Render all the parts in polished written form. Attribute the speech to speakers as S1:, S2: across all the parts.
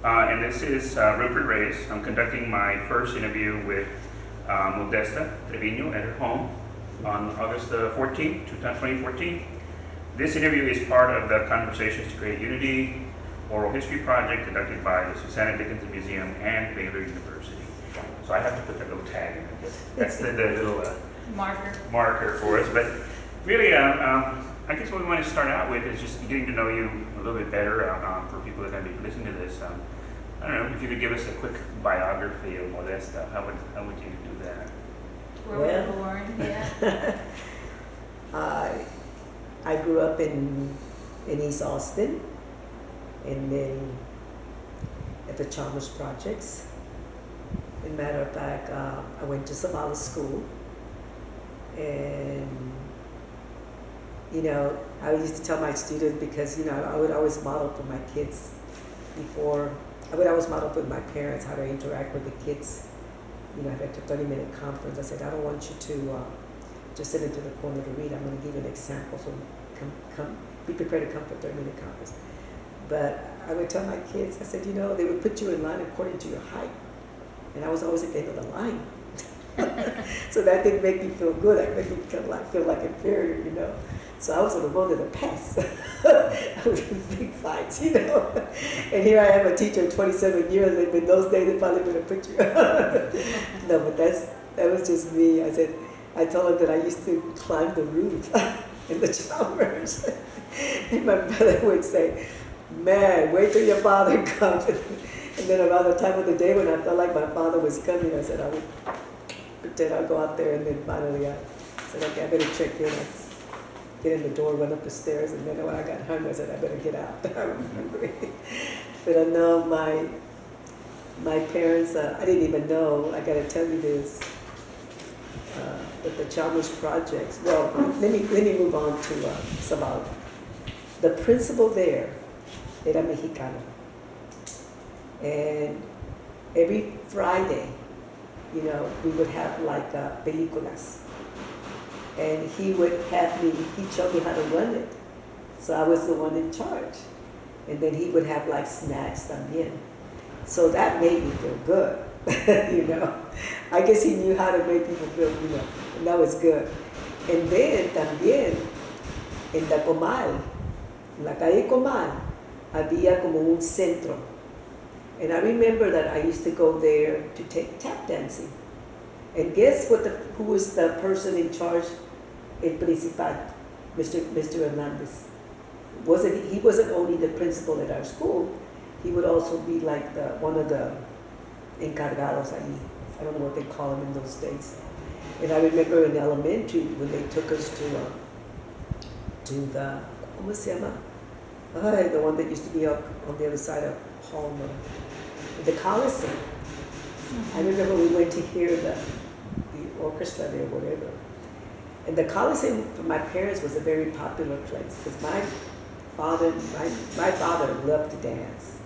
S1: And this is Rupert Reyes. I'm conducting my first interview with Modesta Treviño at her home on August 14th, 2014. This interview is part of the Conversations to Create Unity oral history project conducted by the Susanna Dickinson Museum and Baylor University. So I have to put that little tag in, I guess. That's the little marker for us. But really, I guess what we want to start out with is just getting to know you a little bit better for people that are going to be listening to this. I don't know if you could give us a quick biography of Modesta. How would you do that?
S2: Where we were born, yeah.
S3: I grew up in East Austin, and then at the Chalmers Projects. As a matter of fact, I went to Somali school, and I used to tell my students, because I would always model for my kids I would always model with my parents how to interact with the kids. At a 30-minute conference, I said, I don't want you to just sit into the corner to read. I'm going to give you an example, so come, be prepared to come for a 30-minute conference. But I would tell my kids, I said, they would put you in line according to your height. And I was always at the end of the line. So that didn't make me feel good. It made me feel like inferior, So I was on the road to the past. I was in big fights, And here I am, a teacher of 27 years, and in those days they probably would have put you. No, but that was just me. I told them that I used to climb the roof in the Chalmers. And my brother would say, man, wait till your father comes. And then around the time of the day when I felt like my father was coming, I said I would pretend I'll go out there, and then finally I said, okay, I better check in. I get in the door, run up the stairs, and then when I got home, I said, I better get out. I remember it. But I know my parents, I didn't even know, I got to tell you this, that the Chalmers Projects, well, let me move on to Sabal. The principal there era Mexicano. And every Friday, we would have like películas. And he would he showed me how to run it. So I was the one in charge. And then he would have like snacks también. So that made me feel good, I guess he knew how to make people feel, and that was good. And then también, en la Comal, en la calle Comal, había como un centro. And I remember that I used to go there to take tap dancing. And guess who was the person in charge, el principal, Mr. Hernandez. He wasn't only the principal at our school, he would also be like one of the encargados ahí. I don't know what they call them in those days. And I remember in elementary when they took us to the, ¿cómo se llama? The one that used to be up on the other side of Palmer, the Coliseum. I remember we went to hear the orchestra there, whatever. And the Coliseum for my parents was a very popular place because my father loved to dance.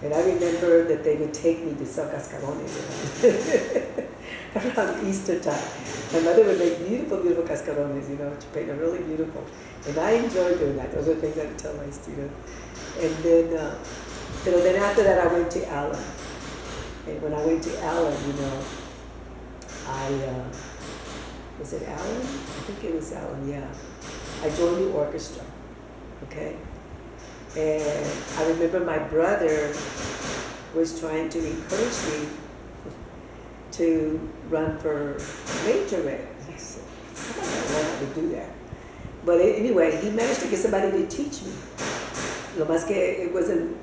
S3: And I remember that they would take me to sell cascarones around Easter time. My mother would make beautiful, beautiful cascarones, she paid them really beautiful. And I enjoyed doing that. Those are things I would tell my students. And then after that I went to Allen. And when I went to Allen, was it Allen? I think it was Allen, yeah. I joined the orchestra, okay? And I remember my brother was trying to encourage me to run for majorette. And I said, I don't know how to do that. But anyway, he managed to get somebody to teach me. Lo más que it wasn't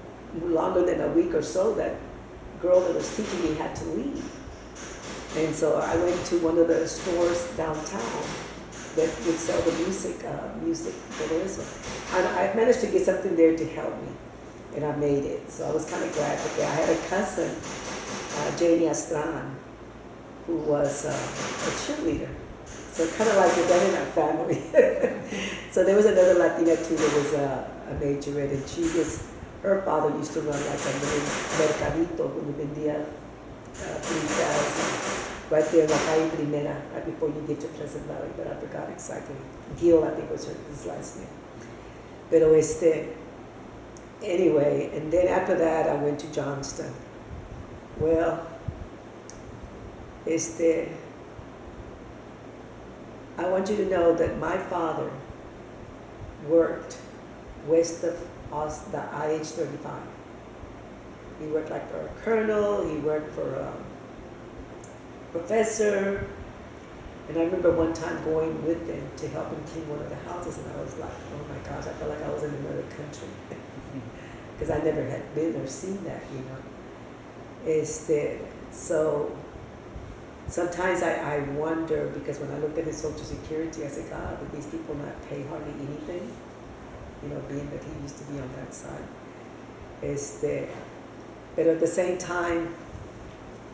S3: longer than a week or so that girl that was teaching me had to leave. And so I went to one of the stores downtown that would sell the music, todo eso. And I managed to get something there to help me, and I made it. So I was kind of glad that I had a cousin, Janie Astran, who was a cheerleader. So kind of like you're done in our family. So there was another Latina too that was a majorette, and her father used to run like a little mercadito donde vendía frutas right there in La Calle Primera, right before you get to Pleasant Valley, but I forgot exactly. Gil, I think was his last name. Pero anyway, and then after that, I went to Johnston. Well, I want you to know that my father worked west of us, the IH-35. He worked like for a colonel, he worked for a professor, and I remember one time going with them to help him clean one of the houses, and I was like, oh my gosh, I felt like I was in another country. Because I never had been or seen that, you know. So sometimes I wonder, because when I looked at his Social Security, I said, God, did these people not pay hardly anything? You know, being that he used to be on that side. But at the same time,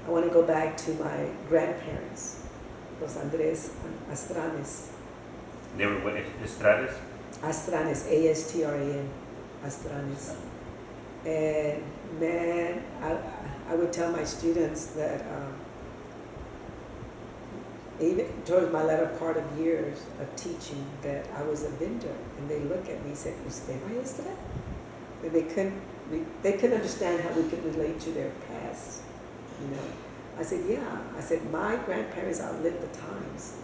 S3: I want to go back to my grandparents, Los Andres Astranes.
S1: They were what, Estrades?
S3: Astranes, A-S-T-R-A-N, Astranes. And man, I would tell my students that even towards my latter part of years of teaching that I was a vendor, and they look at me and said, "Usted maestra?" And they couldn't understand how we could relate to their past, you know. I said, yeah. I said, my grandparents outlived the times.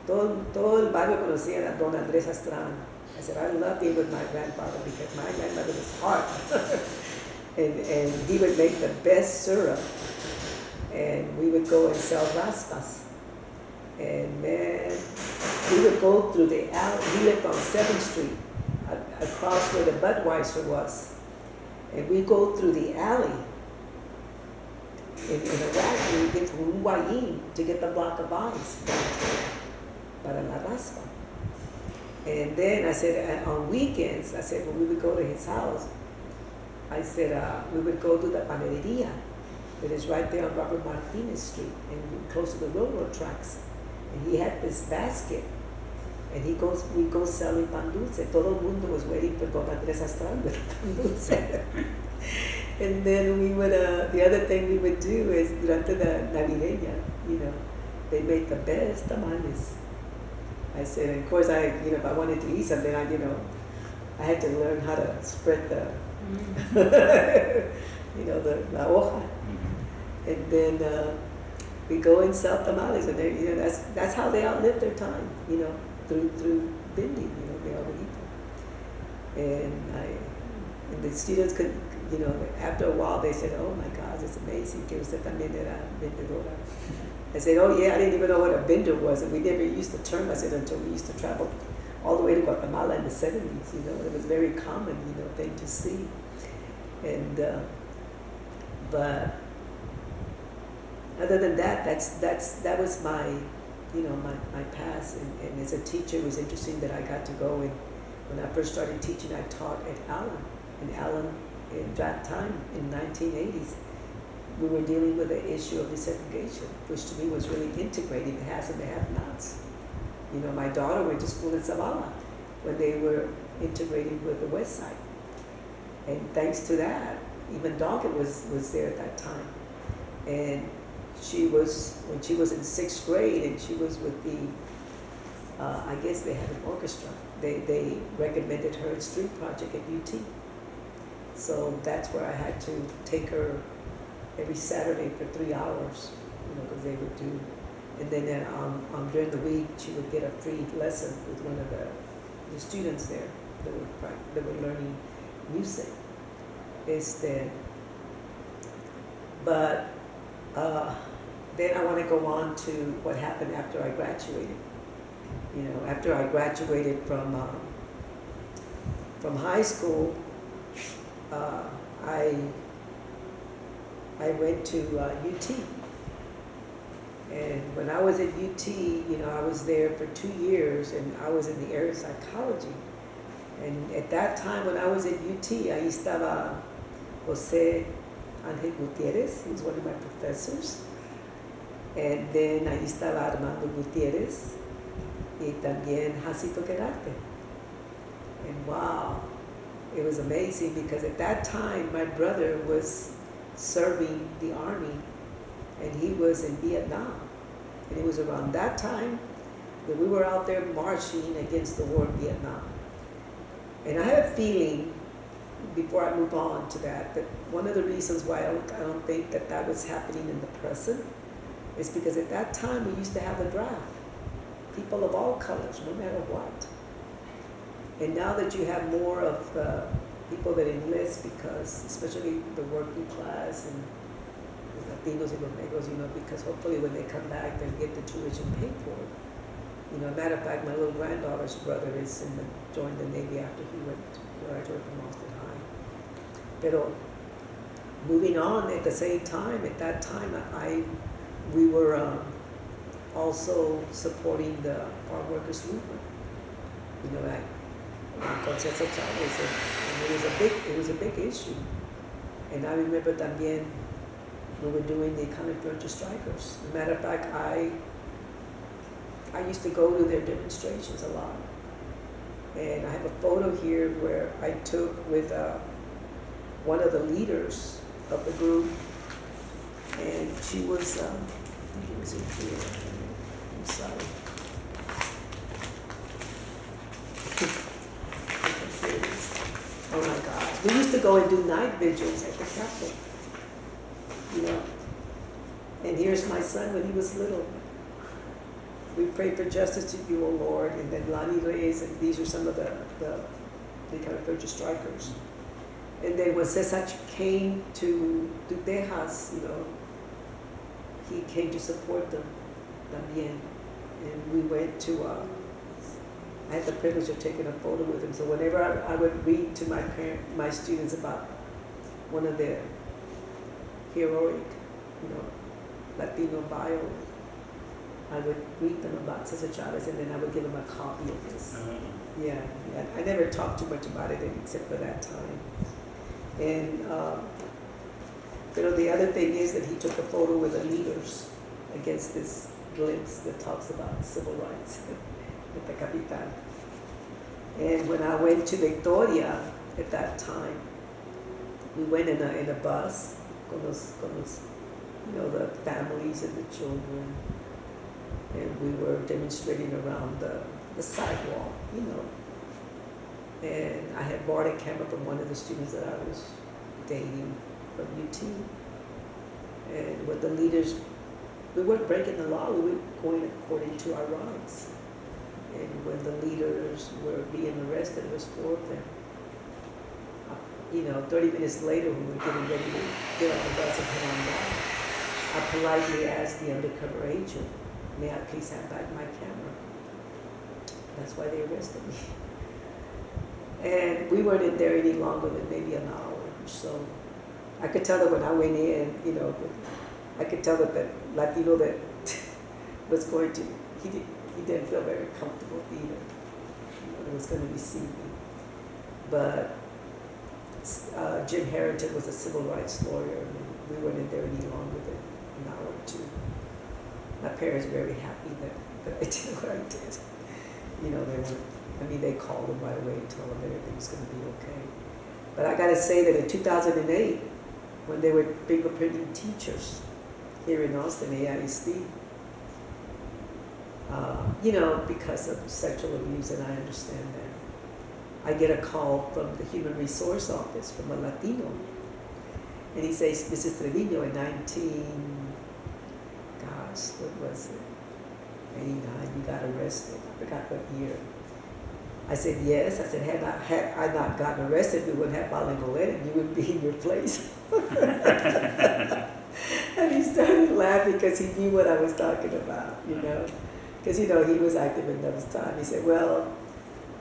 S3: Todo el barrio conocía a Don Andrés Astrán. I said, I love being with my grandfather because my grandmother was hard. and he would make the best syrup. And we would go and sell raspas. And man, we would go through the alley. He lived on 7th Street, across where the Budweiser was. And we go through the alley in a wagon. We get from un guayin to get the block of ice para la raspa. And then I said, on weekends, I said, when we would go to his house, I said, we would go to the panaderia that is right there on Robert Martinez Street and close to the railroad tracks. And he had this basket, and we go selling pan dulce. Todo el mundo was waiting for Don Andrés Astrán with pan dulce. And then we would, the other thing we would do is, durante la navideña, you know, they made the best tamales. I said, and of course, if I wanted to eat something, I had to learn how to spread the, the la hoja. And then we go and sell tamales, and they, that's how they outlived their time, through vending, they all would eat them. And the students could, after a while they said, oh my God, it's amazing que usted también era vendedora. I said, oh yeah, I didn't even know what a vendor was, and we never used the term, I said, until we used to travel all the way to Guatemala in the 70s, it was very common, thing to see. And, but other than that, that was my, my past, and as a teacher, it was interesting that I got to go, and when I first started teaching, I taught at Allen, and Allen, in that time, in 1980s, we were dealing with the issue of desegregation, which to me was really integrating the haves and the have-nots. My daughter went to school in Zavala when they were integrating with the West Side. And thanks to that, even Doggett was there at that time. And when she was in 6th grade, and she was with the, I guess they had an orchestra. They recommended her at Street Project at UT. So that's where I had to take her every Saturday for 3 hours, because they would do. And then during the week, she would get a free lesson with one of the students there that were learning music. But then I want to go on to what happened after I graduated. After I graduated from high school, I went to UT. And when I was at UT, I was there for 2 years, and I was in the area of psychology. And at that time, when I was at UT, ahí estaba José Ángel Gutiérrez, he was one of my professors. And then ahí estaba Armando Gutiérrez, y también Jacinto Querarte. And wow, it was amazing, because at that time, my brother was serving the army, and he was in Vietnam. And it was around that time that we were out there marching against the war in Vietnam. And I have a feeling before I move on to that one of the reasons why I don't think that was happening in the present is because at that time we used to have a draft. People of all colors, no matter what. And now that you have more of the people that enlist because, especially the working class and the Latinos and Negros, because hopefully when they come back, they'll get the tuition paid for. Matter of fact, my little granddaughter's brother is joined the Navy after he graduated from Austin High. But moving on, at the same time, at that time, we were also supporting the farm workers movement. Conciencia Chavez, and it was a big issue. And I remember también we were doing the economic furniture strikers. As a matter of fact, I used to go to their demonstrations a lot. And I have a photo here where I took with one of the leaders of the group, and she was, I think it was in here. I'm sorry. Oh my God. We used to go and do night vigils at the Capitol. And here's my son when he was little. We prayed for justice to you, O Lord, and then Lani Reyes, and these are some of the kind of furniture strikers. And then when Cesar came to Texas, he came to support them también. And we went to, I had the privilege of taking a photo with him. So whenever I would read to my students about one of their heroic, Latino bio, I would read them about Cesar Chavez, and then I would give them a copy of this. Yeah, I never talked too much about it except for that time. And the other thing is that he took a photo with the leaders against this glimpse that talks about civil rights at the Capital. And when I went to Victoria at that time, we went in a bus con los, the families and the children, and we were demonstrating around the sidewalk, And I had borrowed a camera from one of the students that I was dating from UT. And with the leaders, we weren't breaking the law, we were going according to our rights. And when the leaders were being arrested, it was 4 of them. 30 minutes later, when we were getting ready to get on the bus and head on back, I politely asked the undercover agent, may I please have back my camera? That's why they arrested me. And we weren't in there any longer than maybe an hour or so. I could tell that when I went in, I could tell that Latino that was going to, he didn't feel very comfortable either. It was going to receive me. But Jim Harrington was a civil rights lawyer, and we weren't in there any longer than an hour or two. My parents were very happy that I did what I did. They called them right away and told them everything was going to be okay. But I got to say that in 2008, when they were fingerprinting teachers here in Austin, AISD, because of sexual abuse, and I understand that, I get a call from the Human Resource Office from a Latino. And he says, Mrs. Treviño, in what was it? 89, you got arrested. I forgot what year. I said, yes. I said, had I not gotten arrested, we wouldn't have Balingolet, and you would be in your place. And he started laughing because he knew what I was talking about, Because, he was active in those times. He said, well,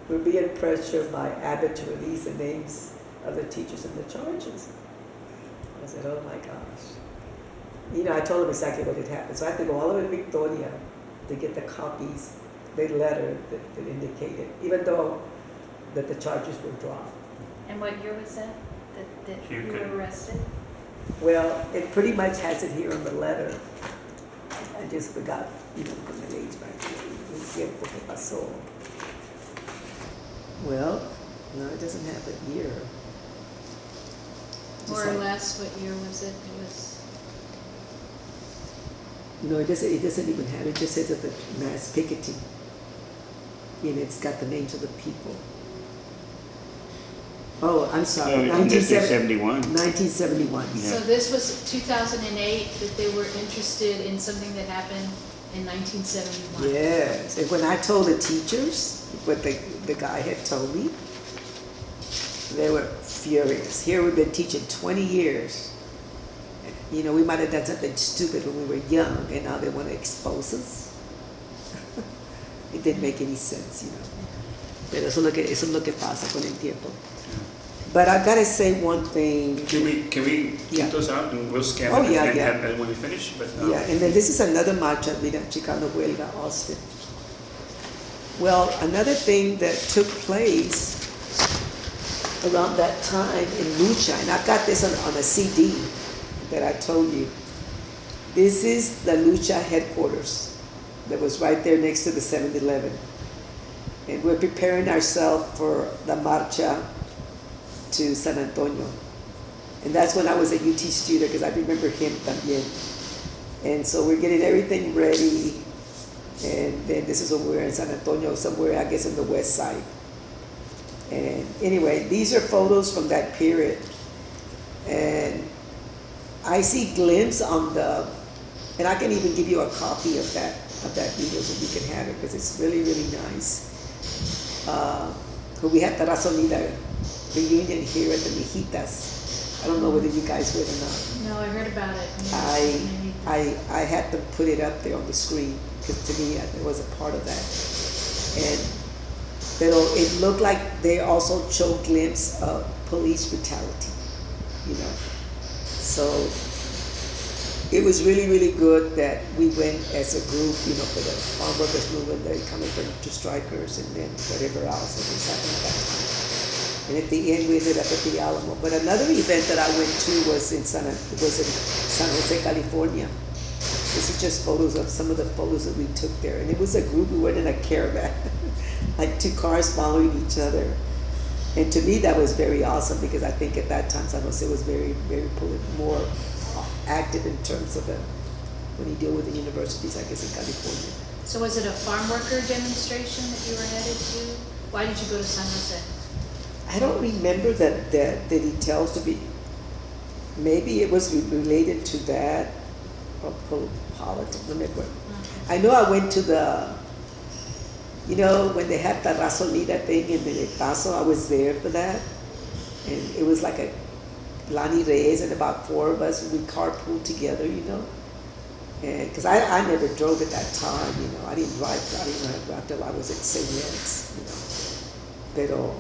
S3: we're being pressured by Abbott to release the names of the teachers and the charges. I said, oh my gosh. I told him exactly what had happened. So I had to go all the way to Victoria to get the copies, the letter that indicated, even though that the charges were dropped.
S2: And what year was that you were arrested?
S3: Well, it pretty much has it here on the letter. I just forgot, from the age back then. ¿Qué pasó? Well, no, it doesn't have a year.
S2: More or less, what year was it? It was.
S3: It doesn't even have it. It just says that the mass picketing. And it's got the names of the people. Oh, I'm sorry,
S1: No, 1971.
S3: 1971.
S1: Yeah.
S2: So this was 2008 that they were interested in something that happened in 1971.
S3: Yes, and when I told the teachers what the guy had told me, they were furious. Here we've been teaching 20 years. You know, we might have done something stupid when we were young, and now they want to expose us. It didn't make any sense, you know. Pero eso es lo que pasa con el tiempo. But I gotta say one thing.
S1: Can we
S3: Yeah.
S1: keep those out and we'll scan
S3: Oh,
S1: them
S3: yeah,
S1: and
S3: yeah.
S1: and when we finish? But,
S3: Yeah, and then this is another marcha, mira, Chicano Huelga, Austin. Well, another thing that took place around that time in LUCHA, and I've got this on a CD that I told you. This is the LUCHA headquarters that was right there next to the 7-Eleven. And we're preparing ourselves for the marcha to San Antonio. And that's when I was a UT student, because I remember him también. And so we're getting everything ready. And then this is when we're in San Antonio, somewhere, I guess, on the west side. And anyway, these are photos from that period. And I see glimpses on and I can even give you a copy of that video so you can have it, because it's really, really nice. We had the Razonida reunion here at the Mijitas. I don't know whether you guys went or not.
S2: No, I heard about it.
S3: I had to put it up there on the screen, because to me it was a part of that. And it looked like they also showed glimpse of police brutality, you know. So it was really, really good that we went as a group, you know, for the farm workers movement, they're coming to strikers, and then whatever else that was happening at that time. And at the end, we ended up at the Alamo. But another event that I went to was in San Jose, California. This is just photos of some of the photos that we took there. And it was a group, we went in a caravan, like 2 cars following each other. And to me, that was very awesome, because I think at that time, San Jose was very, very more active in terms of when you deal with the universities, I guess, in California.
S2: So was it a farm worker demonstration that you were headed to? Why did you go to San Jose?
S3: I don't remember the details to be. Maybe it was related to that, or politics. Let me go. I know I went to you know, when they had the Razonida thing in the Paso, I was there for that. And it was like a Lani Reyes and about 4 of us, we carpooled together, you know. And because I never drove at that time, you know, I didn't know how to drive till I was at St. Lawrence, you know.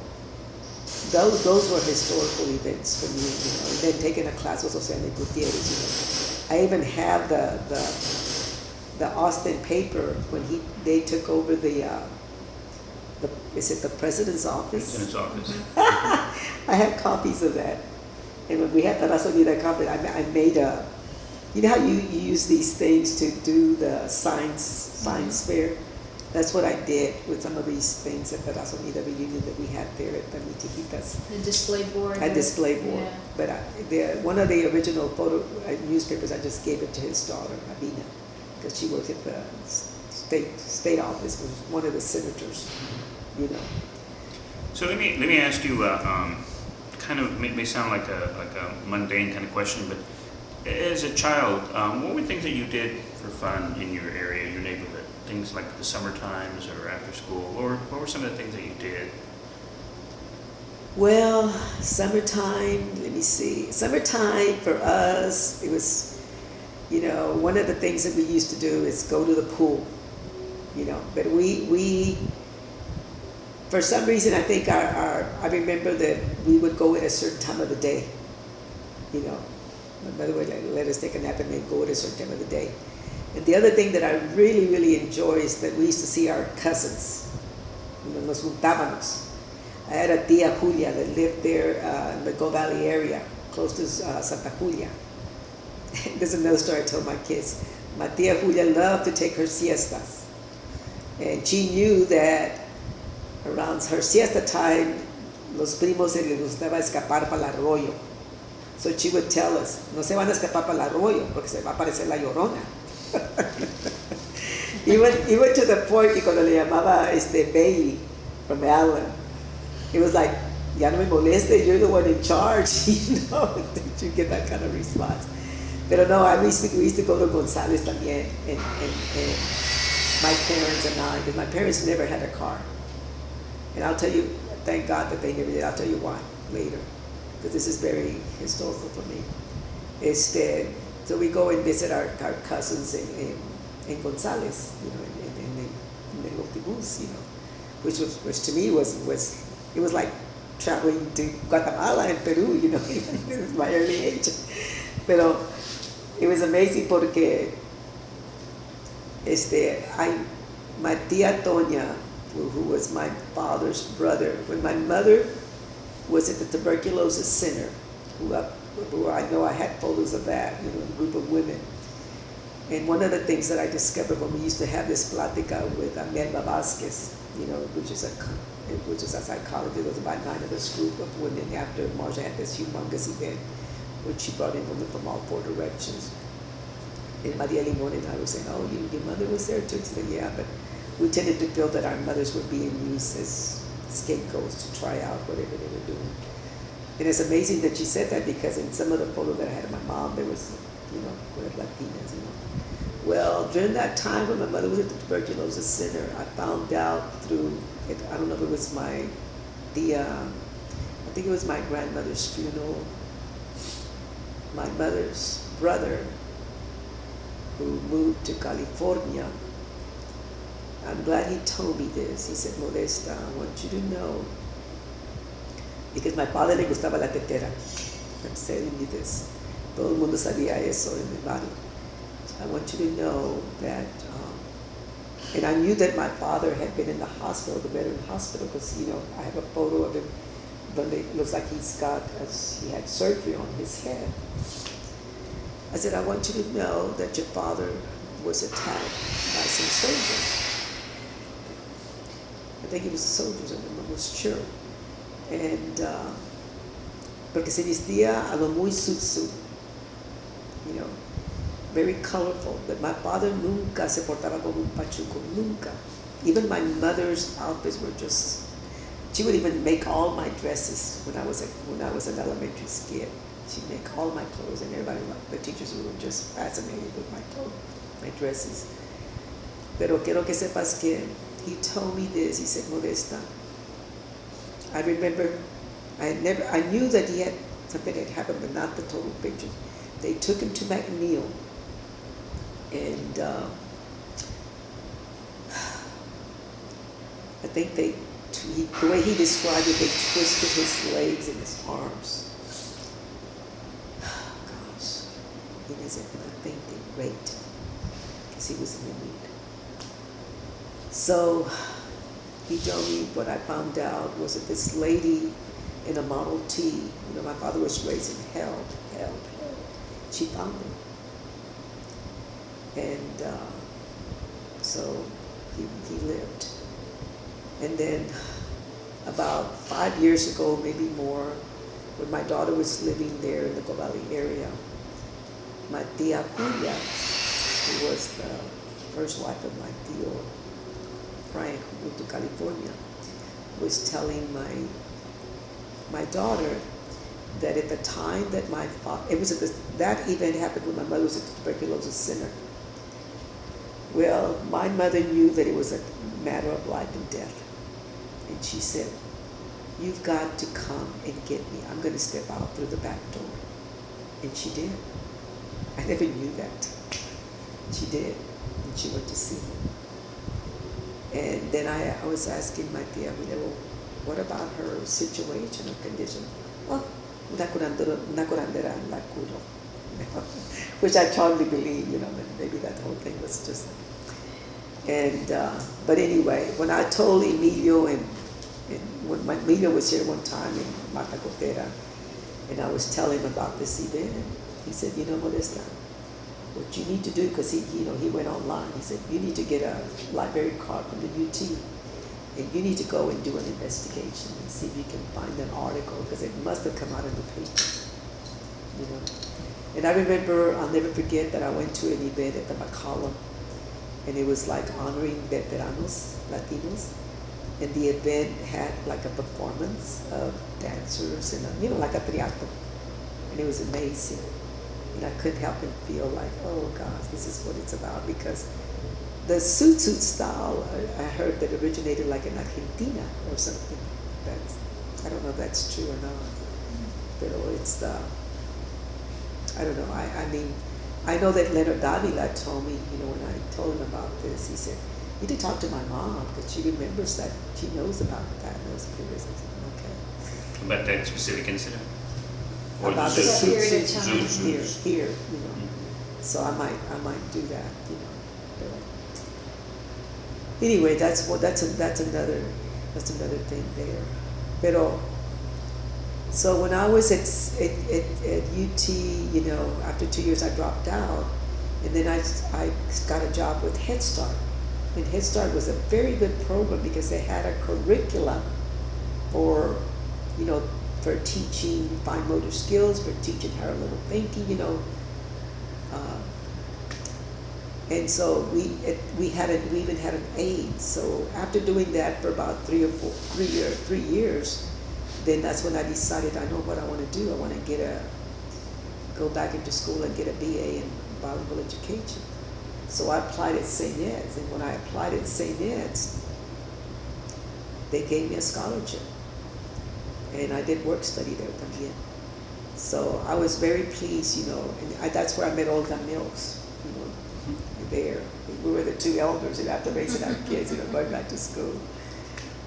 S3: But those were historical events for me, you know. And then taking a class with Susana Gutierrez, you know. I even have the Austin paper when they took over is it the president's office?
S1: President's office.
S3: I have copies of that. And when we had the Razonida conference, I made you know how you use these things to do the science fair? That's what I did with some of these things at the Razonida reunion that we had there at the Mitijitas.
S2: The display board?
S3: A display board.
S2: Yeah.
S3: But one of the original newspapers, I just gave it to his daughter, Avina, because she worked at the state office, was one of the senators, you know.
S1: So let me ask you, kind of may sound like a mundane kind of question, but as a child, what were things that you did for fun in your area, your neighborhood? Things like the summer times or after school, or what were some of the things that you did?
S3: Well, summertime, let me see. Summertime for us, it was, you know, one of the things that we used to do is go to the pool, you know. But we for some reason, I think I remember that we would go at a certain time of the day, you know. My mother would let us take a nap and then go at a certain time of the day. And the other thing that I really, really enjoy is that we used to see our cousins, you know, nos juntábamos. I had a tia Julia that lived there in the Go Valley area, close to Santa Julia. There's another story I told my kids. My tia Julia loved to take her siestas. And she knew that around her siesta time, los primos se les gustaba escapar para el arroyo. So she would tell us, no se van a escapar para el arroyo, porque se va a aparecer la llorona. even to the point que cuando le llamaba Bailey from Allen, it was like, ya no me moleste, you're the one in charge, you know, that you get that kind of response. Pero no, we used to go to Gonzales también, and my parents and I, because my parents never had a car. And I'll tell you, thank God that they never did. I'll tell you why later, because this is very historical for me. So we go and visit our cousins in Gonzales, you know, in the autobus, you know, which to me was it was like traveling to Guatemala and Peru, you know, in my early age. Pero it was amazing porque my tía Toña, who was my father's brother, when my mother was at the tuberculosis center, who I know I had photos of that, you know, a group of women. And one of the things that I discovered when we used to have this plática with Melba Vasquez, you know, which is a psychologist, there was about 9 of this group of women after Marcia had this humongous event, which she brought in women from all 4 directions. And Maria Limon and I were saying, oh, your mother was there too? She said, yeah, but we tended to feel that our mothers were being used as scapegoats to try out whatever they were doing. And it's amazing that she said that, because in some of the photos that I had of my mom, there was, you know, Latinas, you know. Well, during that time when my mother was at the tuberculosis center, I found out through, I don't know if it was I think it was my grandmother's funeral, my mother's brother, who moved to California. I'm glad he told me this. He said, Modesta, I want you to know, because my father le gustaba la tetera. I'm telling you this. Todo el mundo sabía eso en mi barrio. I want you to know that, and I knew that my father had been in the hospital, the veteran hospital, because, you know, I have a photo of him, but it looks like he had surgery on his head. I said, I want you to know that your father was attacked by some soldiers. I think it was the soldiers, I'm almost sure. And, porque se vestía a lo muy sutsu, you know, very colorful. But my father nunca se portaba como un pachuco, nunca. Even my mother's outfits were just, she would even make all my dresses when I was an elementary kid. She'd make all my clothes, and everybody, the teachers were just fascinated with my clothes, my dresses. Pero quiero que sepas que he told me this. He said, Modesta, I remember, I knew that he had something had happened, but not the total picture. They took him to McNeil, and I think the way he described it, they twisted his legs and his arms. Gosh, it isn't a thing they raped, because he was in the need. So he told me what I found out was that this lady in a Model T, you know, my father was raised in hell. She found him. And so he lived. And then about 5 years ago, maybe more, when my daughter was living there in the Covali area, my tia Julia, who was the first wife of my tío Frank, who moved to California, was telling my daughter that at the time that my father, that event happened when my mother was at the tuberculosis center. Well, my mother knew that it was a matter of life and death. And she said, you've got to come and get me. I'm going to step out through the back door. And she did. I never knew that. She did. And she went to see me. And then I was asking my tia, well, what about her situation or condition? Oh, una curandera la curo. Which I totally believe, you know, that maybe that whole thing was just. And, but anyway, when I told Emilio, and when Emilio was here one time in Marta Cotera, and I was telling him about this event, he said, you know, Modesta, what you need to do, because he went online, he said, you need to get a library card from the UT, and you need to go and do an investigation and see if you can find an article, because it must have come out in the paper, you know. And I remember, I'll never forget that I went to an event at the McCollum, and it was like honoring veteranos, Latinos, and the event had like a performance of dancers and a, like a triato, and it was amazing. And I couldn't help but feel like, oh gosh, this is what it's about, because the suit style I heard that originated like in Argentina or something. I don't know if that's true or not, but it's I don't know. I mean, I know that Leonard Davila told me, when I told him about this, he said, you need to talk to my mom because she remembers that, she knows about that, those periods. I said, okay.
S1: About that specific incident? Or
S3: About the
S2: That
S3: suit
S2: period of time.
S3: here. So I might do that, But anyway, that's another thing there. Pero so when I was at UT, after 2 years I dropped out, and then I got a job with Head Start. And Head Start was a very good program because they had a curriculum for, for teaching fine motor skills, for teaching higher level thinking, and so we even had an aide. So after doing that for about 3 years, then that's when I decided I know what I want to do. I want to go back into school and get a BA in bilingual education. So I applied at St. Ed's, and when I applied at St. Ed's, they gave me a scholarship, and I did work study there también. So I was very pleased, and that's where I met Olga Mills, there. We were the two elders, after raising our kids, going back to school.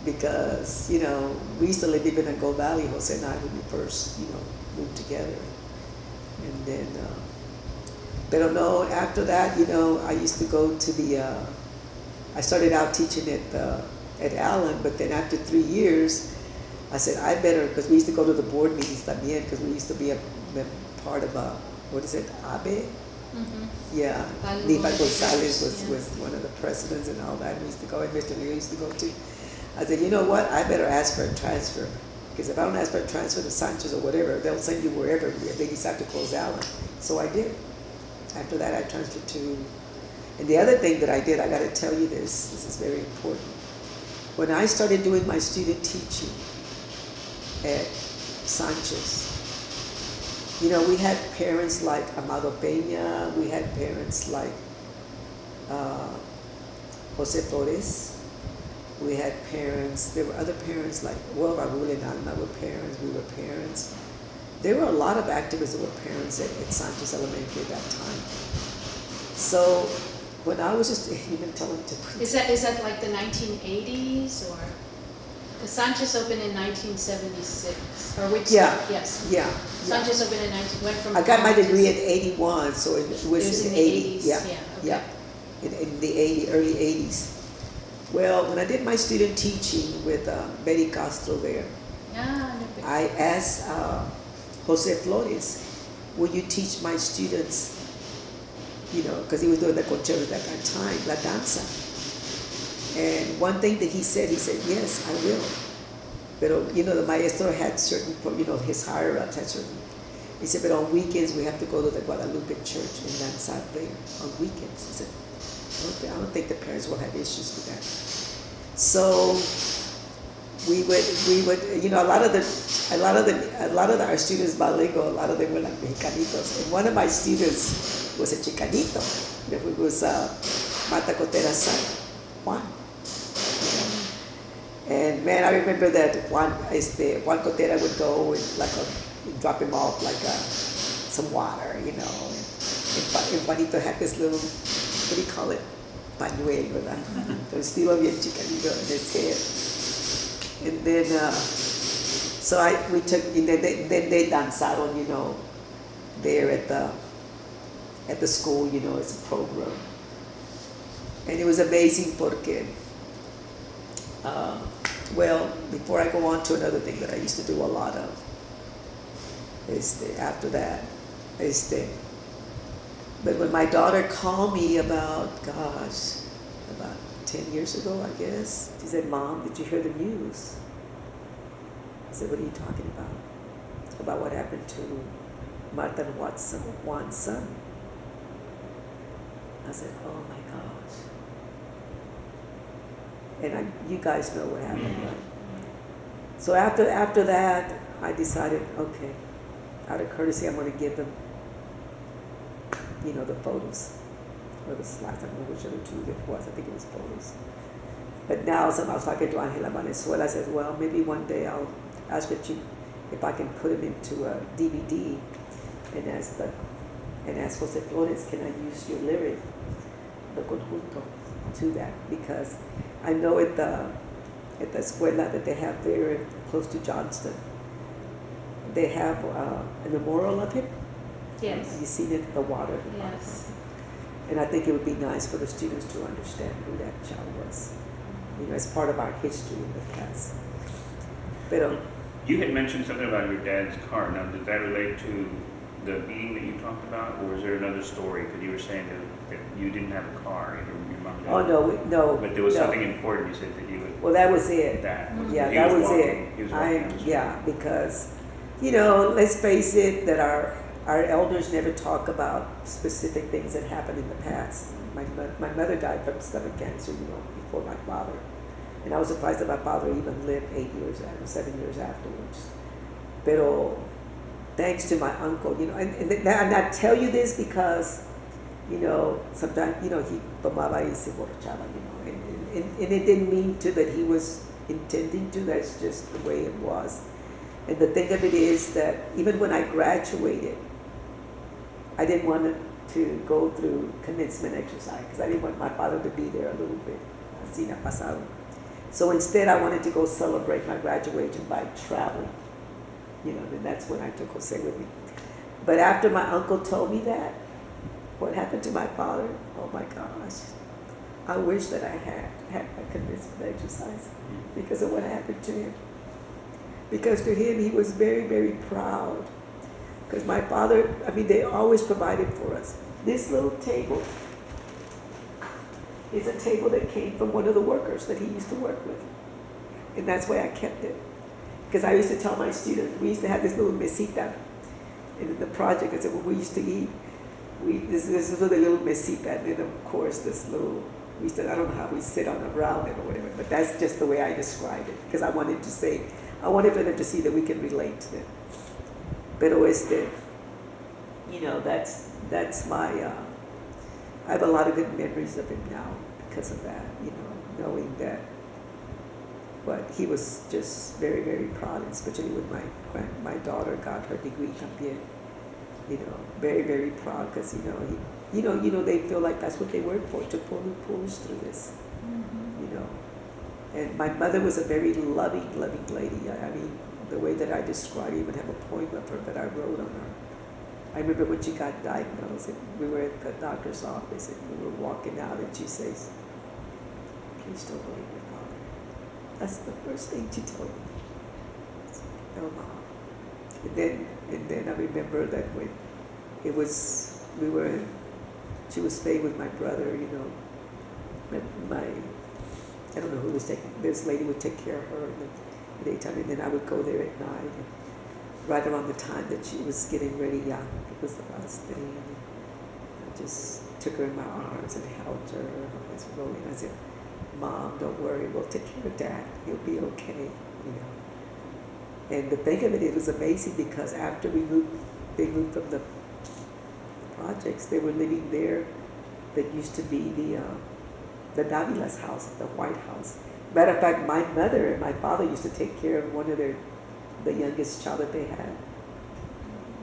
S3: Because, we used to live even in Gold Valley, Jose and I, when we first, moved together. And then, but no, after that, I used to go to I started out teaching at Allen, but then after 3 years, I said, I better, because we used to go to the board meetings también, because we used to be a part of ABE?
S2: Mm-hmm.
S3: Yeah,
S2: Bilingual
S3: Nifa Gonzalez
S2: education,
S3: was one of the presidents and all that. We used to go, and Mr. Leo used to go too. I said, you know what? I better ask for a transfer, because if I don't ask for a transfer to Sanchez or whatever, they'll send you wherever if they decide to close Allen. So I did. After that, I transferred to. And the other thing that I did, I got to tell you this. This is very important. When I started doing my student teaching at Sanchez, we had parents like Amado Peña, we had parents like Jose Flores, we had parents, there were other parents like, Raul and Alma were parents, we were parents. There were a lot of activists that were parents at Sanchez Elementary at that time. So when I was just even telling to put
S2: Is that like the 1980s or? The Sanchez opened in 1976, or which?
S3: Yeah.
S2: Yes.
S3: Yeah.
S2: Sanchez opened in went from.
S3: I got my
S2: college
S3: degree
S2: to-
S3: in 81, so it was
S2: in
S3: in
S2: the
S3: 80s.
S2: 80s.
S3: Yeah.
S2: Okay.
S3: Yeah. In the early 80s. Well, when I did my student teaching with Betty Castro there,
S2: Ah, no big-
S3: I asked Jose Flores, will you teach my students, because he was doing the concertos at that time, La Danza. And one thing that he said, yes, I will. But, the maestro had certain, his higher-ups had certain. He said, but on weekends we have to go to the Guadalupe church and dance out there on weekends. He said, I don't think the parents will have issues with that. So we would, a lot of our students bilingual, a lot of them were like Mexicanitos. And one of my students was a Chicanito. It was Mata Cotera's son, Juan. And man, I remember that Juan Cotera would go and drop him off some water, And Juanito had this little, what do you call it? Pañuelo, ¿verdad? El estilo bien chicanito in his hair. And then, then they danzaron, there at the school, as a program. And it was amazing porque, before I go on to another thing that I used to do a lot of, after that, but when my daughter called me about 10 years ago, I guess, she said, Mom, did you hear the news? I said, what are you talking about? About what happened to Martha and Juan's son. I said, oh my gosh. And you guys know what happened, right? So after that, I decided, okay, out of courtesy, I'm going to give them, the photos or the slides. I don't know which of the two it was. I think it was photos. But now, I was talking to Angela Valenzuela. I said, well, maybe one day I'll ask her if I can put them into a DVD and ask Jose Flores, can I use your lyric, the conjunto, to that? Because I know at the escuela that they have there close to Johnston, they have a memorial of him.
S2: Yes.
S3: You seen it, the water.
S2: Yes.
S3: And I think it would be nice for the students to understand who that child was, as part of our history in the past. But
S1: you had mentioned something about your dad's car. Now, did that relate to the being that you talked about, or was there another story? Because you were saying that you didn't have a car, your mom did.
S3: Oh no.
S1: But there was something important. You said that you would.
S3: Well, that was it.
S1: That.
S3: Yeah,
S1: he
S3: that was
S1: walking,
S3: it.
S1: He was walking
S3: Because, let's face it, that our elders never talk about specific things that happened in the past. My mother died from stomach cancer, before my father. And I was surprised that my father even lived 7 years afterwards. Pero thanks to my uncle, and I tell you this because, sometimes, he tomaba y se borrachaba, and it didn't mean to that he was intending to, that's just the way it was. And the thing of it is that even when I graduated, I didn't want to go through commencement exercise because I didn't want my father to be there a little bit. Así na pasado. So instead, I wanted to go celebrate my graduation by traveling. And that's when I took Jose with me. But after my uncle told me that, what happened to my father, oh my gosh. I wish that I had my commencement exercise because of what happened to him. Because to him, he was very, very proud. Because my father, they always provided for us. This little table is a table that came from one of the workers that he used to work with. And that's why I kept it. Because I used to tell my students, we used to have this little mesita in the project. I said, when we used to eat, this was the little mesita. And then, of course, this little, I don't know how we sit on around it or whatever, but that's just the way I described it. Because I wanted for them to see that we can relate to them. Pero that's my, I have a lot of good memories of him now because of that, knowing that. But he was just very, very proud, especially when my daughter got her degree también. Very, very proud because, they feel like that's what they work for, to pull us through this, And my mother was a very loving lady. The way that I describe, I even have a poem of her that I wrote on her. I remember when she got diagnosed, and we were at the doctor's office, and we were walking out, and she says, "Please don't believe your father." That's the first thing she told me. No, Mom. And then I remember that when she was staying with my brother, I don't know who was this lady would take care of her in the daytime, and then I would go there at night. And right around the time that she was getting ready, it was the last day, and I just took her in my arms and held her. I was rolling. I said, "Mom, don't worry. We'll take care of Dad. He'll be okay." And the thing of it was amazing because after they moved from the projects, they were living there. That used to be the Davila's house, the White House. Matter of fact, my mother and my father used to take care of one of the youngest child that they had.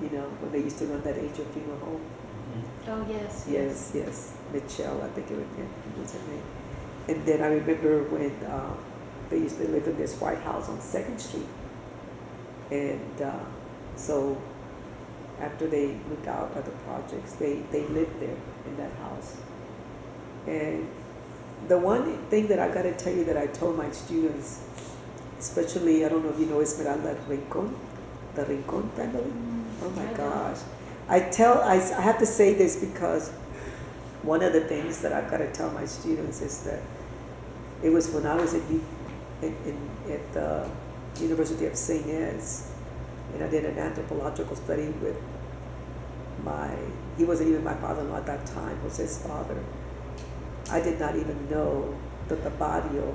S3: When they used to run that Angel Funeral Home.
S2: Oh, yes.
S3: Yes. Michelle, I think it was her name. And then I remember when they used to live in this White House on 2nd Street. And so after they moved out of the projects, they lived there in that house. And the one thing that I got to tell you that I told my students, especially, I don't know if you know Esmeralda Rincon, the Rincon family. Oh my gosh. I have to say this because one of the things that I've got to tell my students is that it was when I was at the University of St. Anne's, and I did an anthropological study with he wasn't even my father-in-law at that time, was his father. I did not even know that the barrio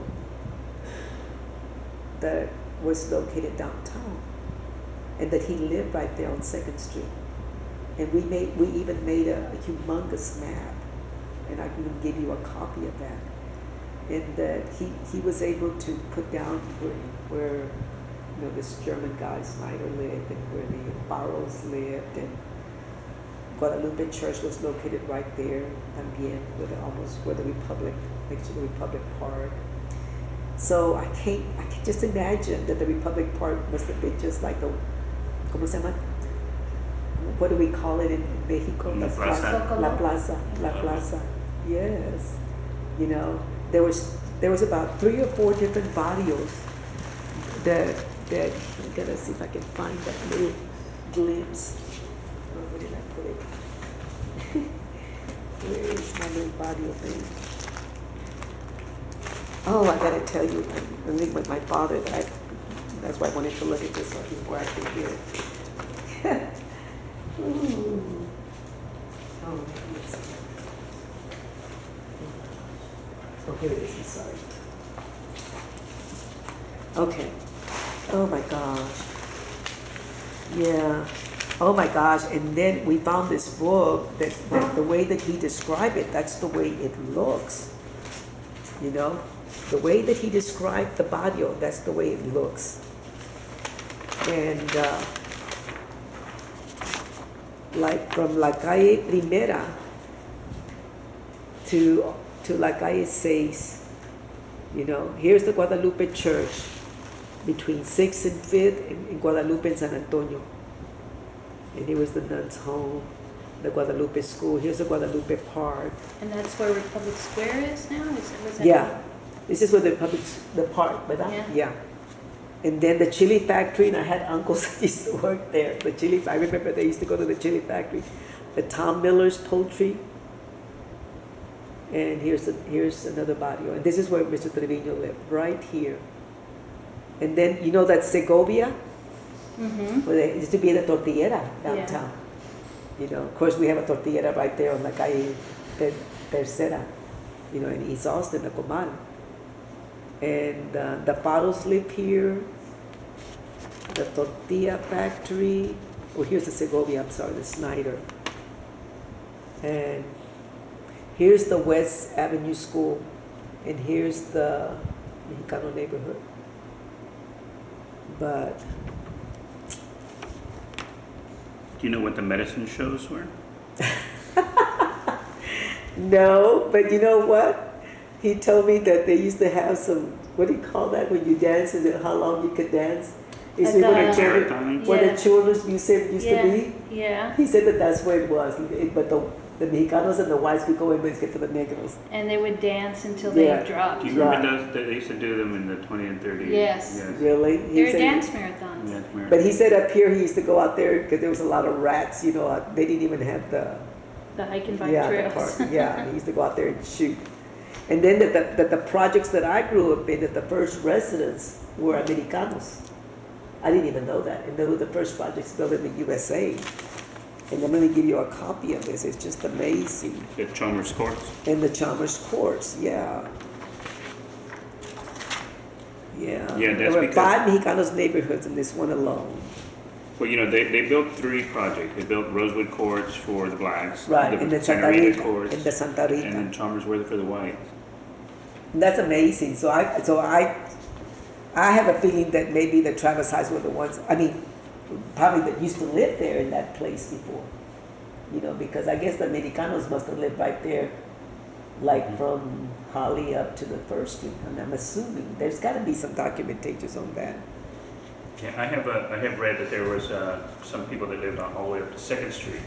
S3: that was located downtown, and that he lived right there on 2nd Street. And we even made a humongous map, and I can even give you a copy of that. And that he was able to put down where this German guy Snyder lived, and where the Barrows lived, and Guadalupe Church was located right there, también, where the Republic, next to the Republic Park. So I can just imagine that the Republic Park must have been just like ¿cómo se llama? What do we call it in Mexico?
S1: La plaza.
S3: La plaza. Yes. There was about 3 or 4 different barrios that I'm gonna see if I can find that little glimpse. Where did I put it? Where is my little barrio thing? Oh, I gotta tell you, I think with my father, that's why I wanted to look at this one before I could hear it. Ooh. Oh, yes. Oh, here it is, I'm sorry. Okay. Oh my gosh. Yeah. Oh my gosh. And then we found this book that the way that he described it, that's the way it looks. The way that he described the barrio, that's the way it looks. And like from La Calle Primera to La Calle 6, here's the Guadalupe Church between 6th and 5th in Guadalupe and San Antonio. And here was the nuns' home, the Guadalupe School. Here's the Guadalupe Park.
S2: And that's where Republic Square is now? Was that
S3: Yeah. This is where the park, ¿verdad? Yeah. And then the chili factory, and I had uncles that used to work there. I remember they used to go to the chili factory. The Tom Miller's Poultry. And here's another barrio. And this is where Mr. Treviño lived, right here. And then, that Segovia?
S2: Mm-hmm.
S3: Where there used to be the tortillera downtown. Of course, we have a tortillera right there on La Calle Tercera, in East Austin, the Comal. And the Faros live here. The tortilla factory. Oh, here's the Segovia, I'm sorry, the Snyder. And here's the West Avenue School. And here's the Chicano neighborhood. But
S1: Do you know what the medicine shows were?
S3: no, but you know what? He told me that they used to have some, what do you call that when you dance? Is it how long you could dance? Is it where the children's museum used to be?
S2: Yeah.
S3: He said that that's where it was. But the Mexicanos and the whites could go in and get to the Negros.
S2: And they would dance until they dropped.
S1: Do you remember those? They used to do them in the 20 and 30s.
S2: Yes.
S3: Really?
S2: They were dance marathons.
S1: Yeah,
S3: but he said up here he used to go out there because there was a lot of rats. They didn't even have the
S2: hike and bike trails.
S3: He used to go out there and shoot. And then the projects that I grew up in, that the first residents were Americanos. I didn't even know that. And they were the first projects built in the USA. And I'm going to give you a copy of this. It's just amazing.
S1: The Chalmers Courts.
S3: And the Chalmers Courts, yeah.
S1: Yeah, that's
S3: there were
S1: because
S3: 5 Mexicanos neighborhoods in this one alone.
S1: Well, they built 3 projects. They built Rosewood Courts for the blacks,
S3: right,
S1: the
S3: and the
S1: Santa Rita Courts,
S3: and the Santa Rita,
S1: and then Chalmers were for the whites.
S3: And that's amazing. So I have a feeling that maybe the Travis Heights were the ones. I mean, probably that used to live there in that place before. Because I guess the Americanos must have lived right there, like from Holly up to the 1st Street. And I'm assuming there's got to be some documentation on that.
S1: Yeah, I have read that there was some people that lived all the way up to 2nd Street.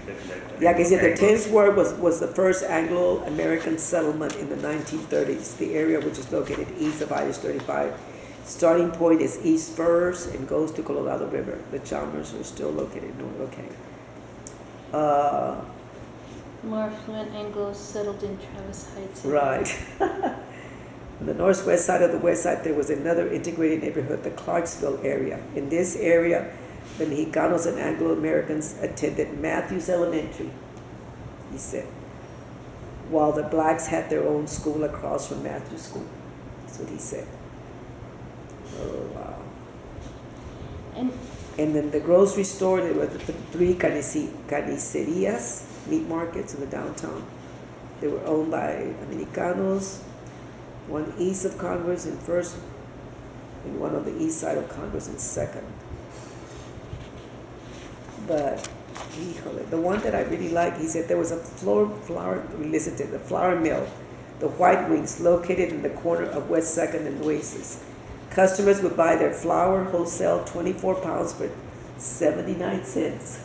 S3: Yeah, because the 10th Ward was the first Anglo-American settlement in the 1930s. The area which is located east of I 35. Starting point is East First and goes to Colorado River. The Chalmers are still located north. Okay.
S2: More affluent Anglos settled in Travis Heights.
S3: Right. On the northwest side of the west side, there was another integrated neighborhood, the Clarksville area. In this area, the Mexicanos and Anglo-Americans attended Matthews Elementary, he said, while the blacks had their own school across from Matthews School. That's what he said. Oh, wow. And then the grocery store, there were the three carnicerias, meat markets in the downtown. They were owned by Dominicanos, one east of Congress in First, and one on the east side of Congress in Second. But the one that I really like, he said there was a flour mill, the White Wings, located in the corner of West Second and Nueces. Customers would buy their flour wholesale 24 pounds for 79 cents.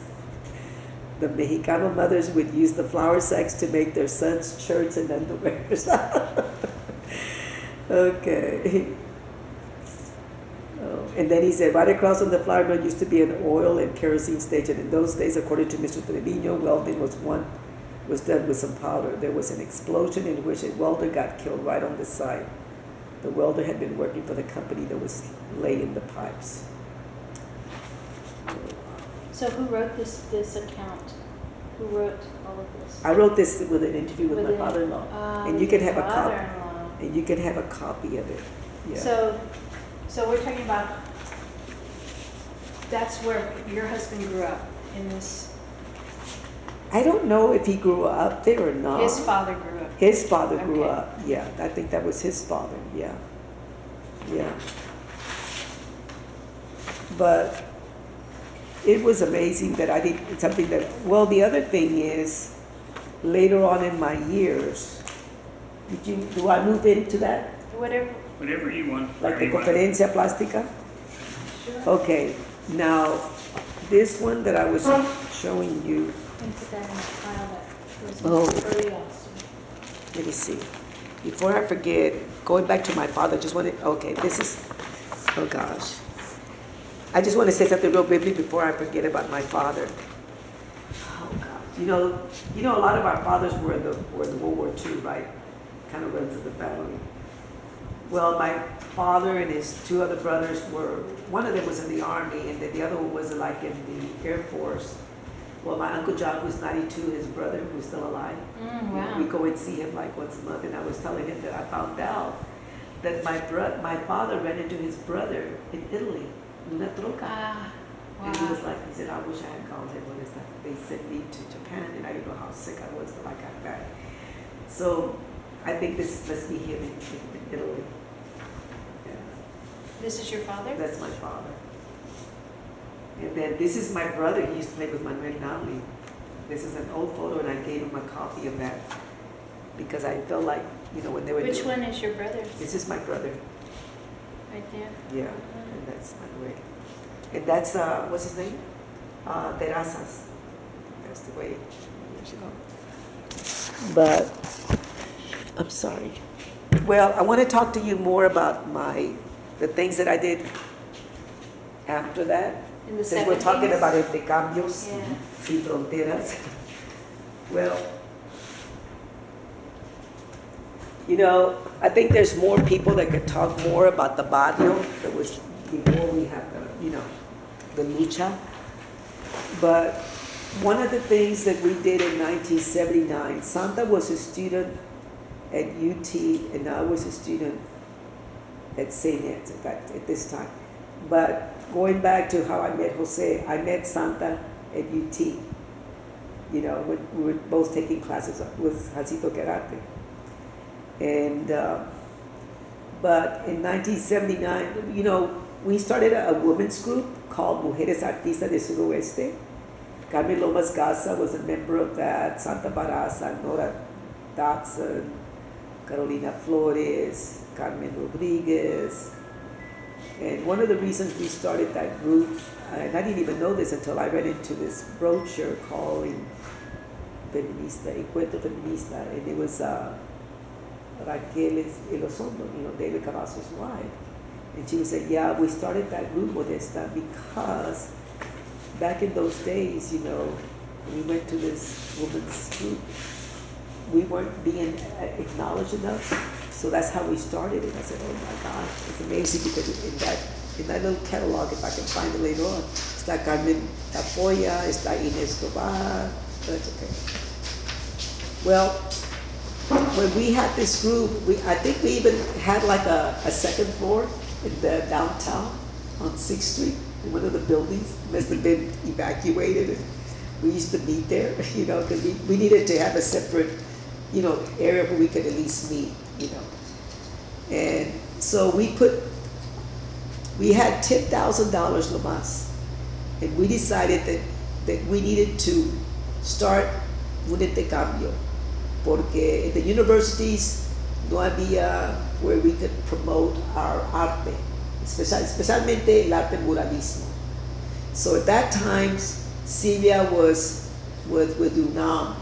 S3: The Mexicano mothers would use the flour sacks to make their sons' shirts and underwears. Okay. Oh, and then he said, right across from the flour mill used to be an oil and kerosene station. In those days, according to Mr. Treviño, welding was done with some powder. There was an explosion in which a welder got killed right on the site. The welder had been working for the company that was laying the pipes.
S2: So who wrote this account? Who wrote all of this?
S3: I wrote this with an interview with my father-in-law, and you can have a copy.
S2: Father-in-law.
S3: And you can have a copy of it. Yeah.
S2: So we're talking about, that's where your husband grew up, in this.
S3: I don't know if he grew up there or not.
S2: His father grew up.
S3: His father grew
S2: Okay.
S3: up. Yeah, I think that was his father. Yeah, yeah. But it was amazing that I did something that. Well, the other thing is, later on in my years, do I move into that?
S1: Whatever you want.
S3: Like the
S1: wherever you want.
S3: conferencia plástica?
S2: Sure.
S3: Okay, now, this one that I was showing you,
S2: And put that in the file that was
S3: Oh.
S2: early Austin.
S3: let me see. Before I forget, going back to my father, just wanted, okay, this is, oh gosh. I just want to say something real briefly before I forget about my father. Oh gosh, you know, a lot of our fathers were in the World War II, right? Kind of runs in the family. Well, my father and his two other brothers one of them was in the Army, and then the other one was like in the Air Force. Well, my Uncle John, who's 92, his brother, who's still alive.
S2: Wow.
S3: We go and see him like once a month, and I was telling him that I found out that my father ran into his brother in Italy, in La Troca.
S2: Ah,
S3: And he was
S2: wow.
S3: like, he said, I wish I had gone there, but they sent me to Japan, and I didn't know how sick I was till I got back. So I think this must be him in Italy. Yeah.
S2: This is your father?
S3: That's my father. And then this is my brother. He used to play with Manuel Nally. This is an old photo, and I gave him a copy of that because I felt like, when they were
S2: Which one is your brother?
S3: This is my brother.
S2: Right there?
S3: Yeah, and that's Manuel. And that's, what's his name? Terrazas. That's the way, But, I'm sorry. Well, I want to talk to you more about the things that I did after that.
S2: In the
S3: Since we're talking
S2: 70s?
S3: about intercambios,
S2: Yeah.
S3: sin fronteras. Well, I think there's more people that could talk more about the barrio that was before we had the lucha. But one of the things that we did in 1979, Santa was a student at UT, and I was a student at St. Anne's, in fact, at this time. But going back to how I met Jose, I met Santa at UT. When we were both taking classes with Jacinto Karate. And, but in 1979, we started a women's group called Mujeres Artistas del Suroeste. Carmen Lomas Gaza was a member of that, Santa Barraza, Nora Dotson, Carolina Flores, Carmen Rodriguez. And one of the reasons we started that group, and I didn't even know this until I read into this brochure called Feminista, Encuentro Feminista, and it was Raquel Elizondo, David Cavazos' wife. And she was saying, yeah, we started that group, Modesta, because back in those days, when we went to this women's group, we weren't being acknowledged enough. So that's how we started it. I said, oh my gosh, it's amazing because in that little catalog, if I can find it later on, está Carmen Tapoya, está Inés Tobar, that's okay. Well, when we had this group, I think we even had like a second floor in the downtown on 6th Street. in one of the buildings. Must have been evacuated. And we used to meet there, you know, because we needed to have a separate, you know, area where we could at least meet, you know. And so we had $10,000 más, and we decided that we needed to start un intercambio, porque in the universities no había where we could promote our arte, especialmente el arte muralismo. So at that time, Silvia was with UNAM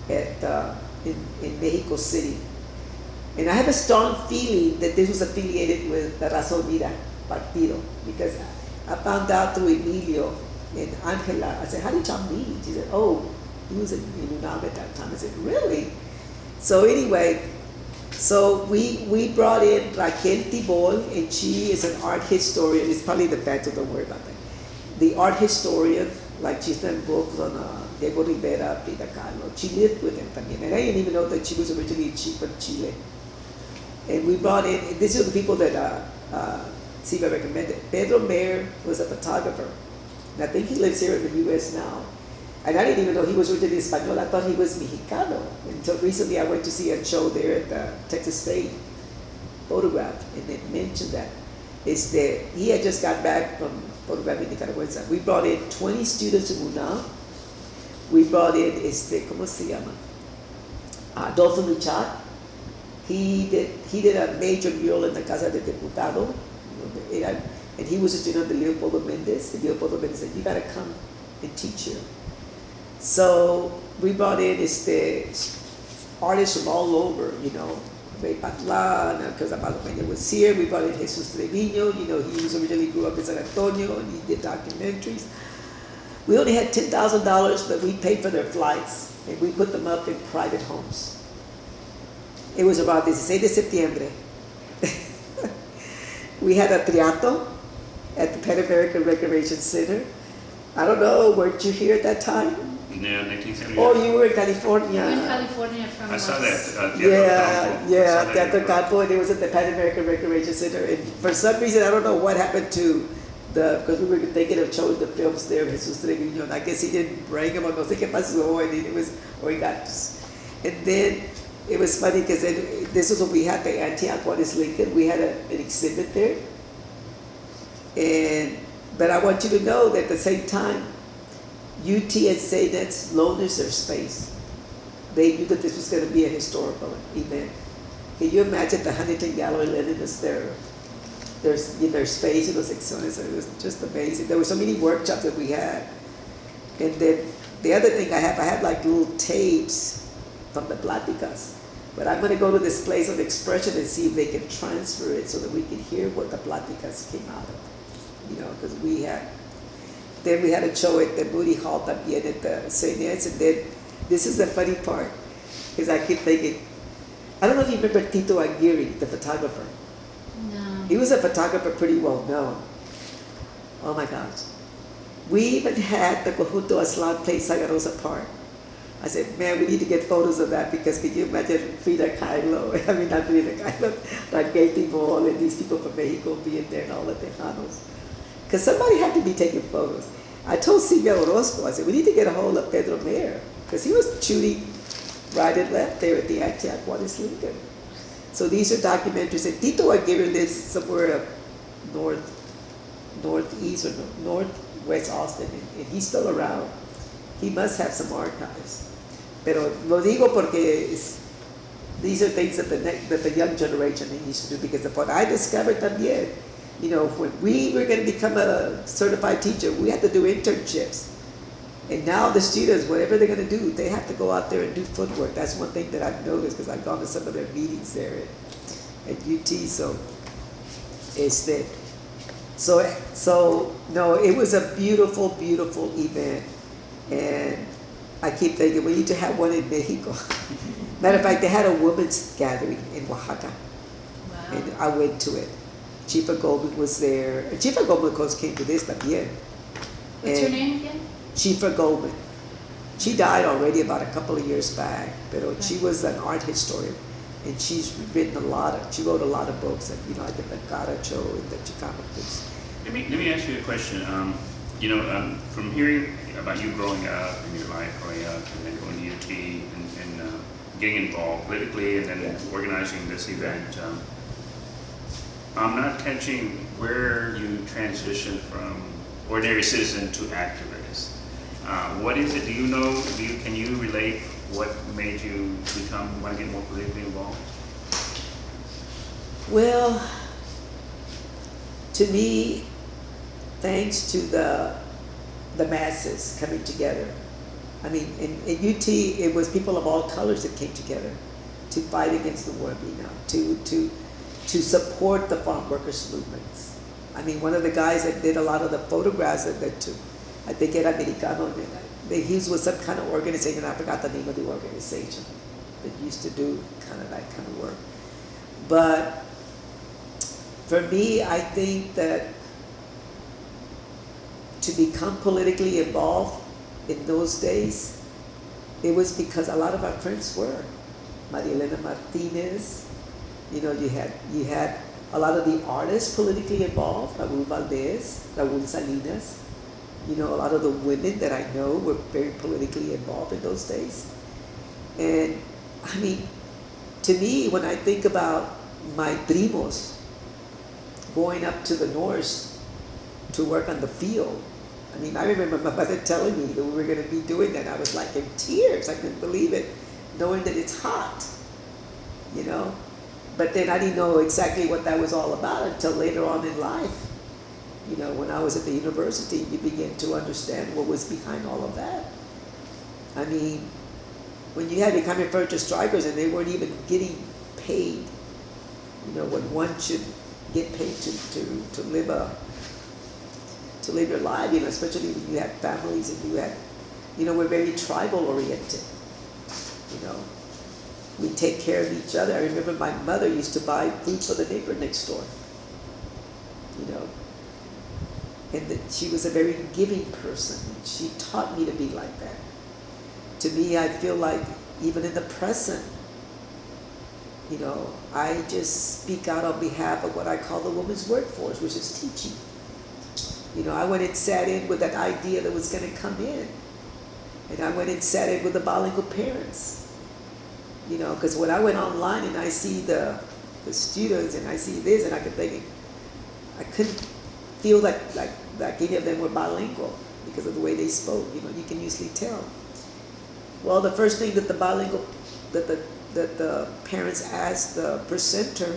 S3: in Mexico City. And I have a strong feeling that this was affiliated with the Razón Vida Partido, because I found out through Emilio and Angela. I said, how did y'all meet? She said, oh, he was in UNAM at that time. I said, really? So anyway, so we brought in Raquel Tibol, and she is an art historian. It's probably the best, so don't worry about that. The art historian, like she's done books on Diego Rivera, Frida Kahlo. She lived with him también. And I didn't even know that she was originally from Chile. And we brought in, these are the people that Silvia recommended. Pedro Mayer was a photographer. And I think he lives here in the US now. And I didn't even know he was originally Espanol. I thought he was Mexicano. Until recently I went to see a show there at the Texas State, photographed, and they mentioned that. Is that he had just got back from photographing Nicaragüense. We brought in 20 students in UNAM. We brought in, ¿cómo se llama? Adolfo LUCHA. He did a major mural in the Casa del Diputado, and he was a student of the Leopoldo Mendez. And Leopoldo Mendez said, you gotta come and teach here. So we brought in artists from all over, you know, Ray Patlan, because Amado Peña was here. We brought in Jesus Treviño, you know, he originally grew up in San Antonio, and he did documentaries. We only had $10,000, but we paid for their flights, and we put them up in private homes. It was about 16 de septiembre. We had a triato at the Pan American Recreation Center. I don't know, weren't you here at that time?
S1: Yeah, 1970.
S3: Oh, you were in California.
S2: We're in California from
S1: I saw that.
S3: Teatro Campo, and it was at the Pan American Recreation Center. And for some reason, I don't know what happened to because we were thinking of showing the films there, Jesus Treviño, and I guess he didn't bring them, or no sé qué pasó, and it was, or he got, and then it was funny because this was when we had the anti-Juárez Lincoln. We had an exhibit there, but I want you to know that at the same time, UT and SANET's loaned us their space. They knew that this was going to be a historical event. Can you imagine the Huntington Gallery lending us their space in those secciones? It was just amazing. There were so many workshops that we had. And then the other thing I had like little tapes from the pláticas. But I'm going to go to this place of expression and see if they can transfer it so that we can hear what the pláticas came out of. You know, because we had a show at the Moody Hall también at the SANET's, and then this is the funny part, because I keep thinking, I don't know if you remember Tito Aguirre, the photographer.
S2: No.
S3: He was a photographer pretty well known. Oh my gosh. We even had the Conjunto Aslan play Sagarosa Park. I said, man, we need to get photos of that, because can you imagine Frida Kahlo, I mean not Frida Kahlo, Raquel Tibol, and these people from Mexico being there and all the Tejanos. Because somebody had to be taking photos. I told Silvia Orozco, I said, we need to get a hold of Pedro Mayer, because he was shooting right and left there at the anti-Juárez Lincoln. So these are documentaries, and Tito Aguirre lives somewhere northeast or northwest Austin, and he's still around. He must have some archives. Pero lo digo porque these are things that the young generation needs to do, because what I discovered también, you know, when we were going to become a certified teacher, we had to do internships. And now the students, whatever they're going to do, they have to go out there and do footwork. That's one thing that I've noticed, because I've gone to some of their meetings there at UT. So no, it was a beautiful, beautiful event. And I keep thinking, we need to have one in Mexico. Matter of fact, they had a women's gathering in Oaxaca.
S2: Wow.
S3: And I went to it. Chifa Goldman was there. Chifa Goldman, of course, came to this también.
S2: What's her name again?
S3: Chifa Goldman. She died already about a couple of years back, but she was an art historian, and she's written she wrote a lot of books, and, you know, like the Caracho and the Chicano books.
S1: Let me ask you a question. From hearing about you growing up and your life growing up and then going to UT and getting involved politically and then organizing this event, I'm not catching where you transitioned from ordinary citizen to activist. What is it? Do you know? Can you relate what made you want to get more politically involved?
S3: Well, to me, thanks to the masses coming together. I mean, in UT, it was people of all colors that came together to fight against the war in Vietnam, to support the farm workers' movements. I mean, one of the guys that did a lot of the photographs that took, I think era Americano, he was with some kind of organization, I forgot the name of the organization, that used to do kind of that kind of work. But for me, I think that to become politically involved in those days, it was because a lot of our friends were. Maria Elena Martinez, you had a lot of the artists politically involved, Raúl Valdez, Raúl Salinas, a lot of the women that I know were very politically involved in those days. And I mean, to me, when I think about my primos going up to the north to work on the field, I mean, I remember my mother telling me that we were going to be doing that. I was like in tears. I couldn't believe it, knowing that it's hot, But then I didn't know exactly what that was all about until later on in life. When I was at the university, you begin to understand what was behind all of that. I mean, when you had become referred to strikers and they weren't even getting paid, what one should get paid to live your life, especially when you have families and you had, we're very tribal oriented, We take care of each other. I remember my mother used to buy food for the neighbor next door, and that she was a very giving person. She taught me to be like that. To me, I feel like even in the present, I just speak out on behalf of what I call the women's workforce, which is teaching. I went and sat in with that idea that was going to come in. And I went and sat in with the bilingual parents. Because when I went online and I see the students and I see this, and I could think, I couldn't feel like any of them were bilingual because of the way they spoke. You can usually tell. Well, the first thing that the parents asked the presenter,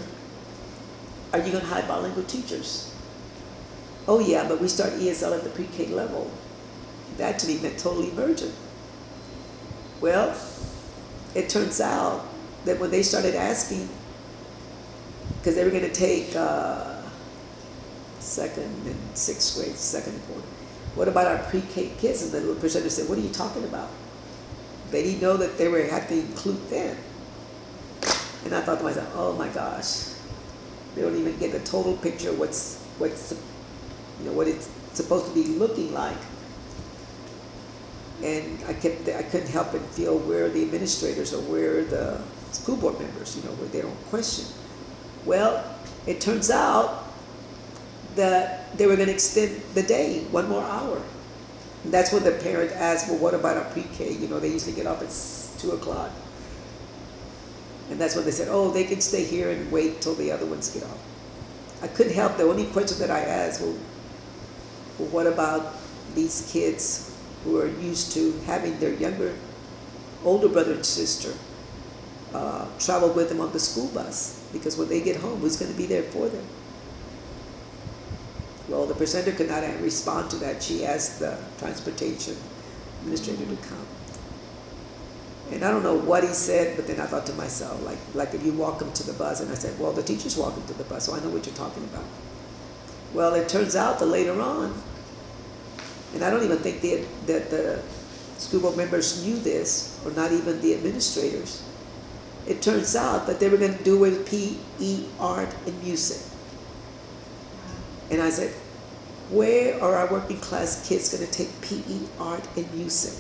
S3: are you going to hire bilingual teachers? Oh yeah, but we start ESL at the pre-K level. That to me meant totally emergent. Well, it turns out that when they started asking, because they were going to take second and sixth grade, second and fourth, what about our pre-K kids? And the little presenter said, what are you talking about? They didn't know that they had to include them. And I thought to myself, oh my gosh, they don't even get the total picture of what it's supposed to be looking like. And I couldn't help but feel where the administrators or where the school board members, where they don't question. Well, it turns out that they were going to extend the day one more hour. And that's when the parent asked, well, what about our pre-K? They usually get off at 2 o'clock. And that's when they said, oh, they can stay here and wait till the other ones get off. I couldn't help. The only question that I asked, well, what about these kids who are used to having their older brother and sister travel with them on the school bus? Because when they get home, who's going to be there for them? Well, the presenter could not respond to that. She asked the transportation administrator to come. And I don't know what he said, but then I thought to myself, like if you walk them to the bus, and I said, well, the teachers walk them to the bus, so I know what you're talking about. Well, it turns out that later on, and I don't even think that the school board members knew this, or not even the administrators. It turns out that they were going to do with PE, art, and music. And I said, where are our working class kids going to take PE, art, and music?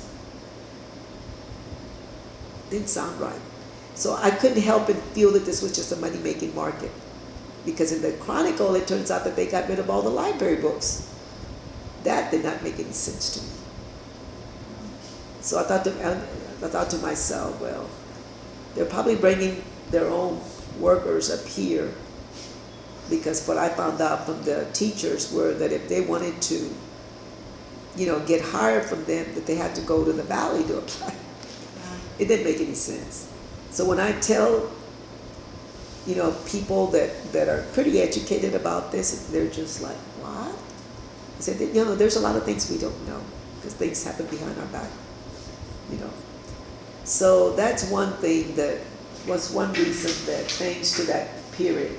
S3: Didn't sound right. So I couldn't help but feel that this was just a money-making market. Because in the Chronicle, it turns out that they got rid of all the library books. That did not make any sense to me. So I thought to myself, well, they're probably bringing their own workers up here, because what I found out from the teachers were that if they wanted to, get hired from them, that they had to go to the valley to apply. It didn't make any sense. So when I tell, people that are pretty educated about this, they're just like, what? I said, there's a lot of things we don't know, because things happen behind our back, So that's one thing that was one reason that thanks to that period,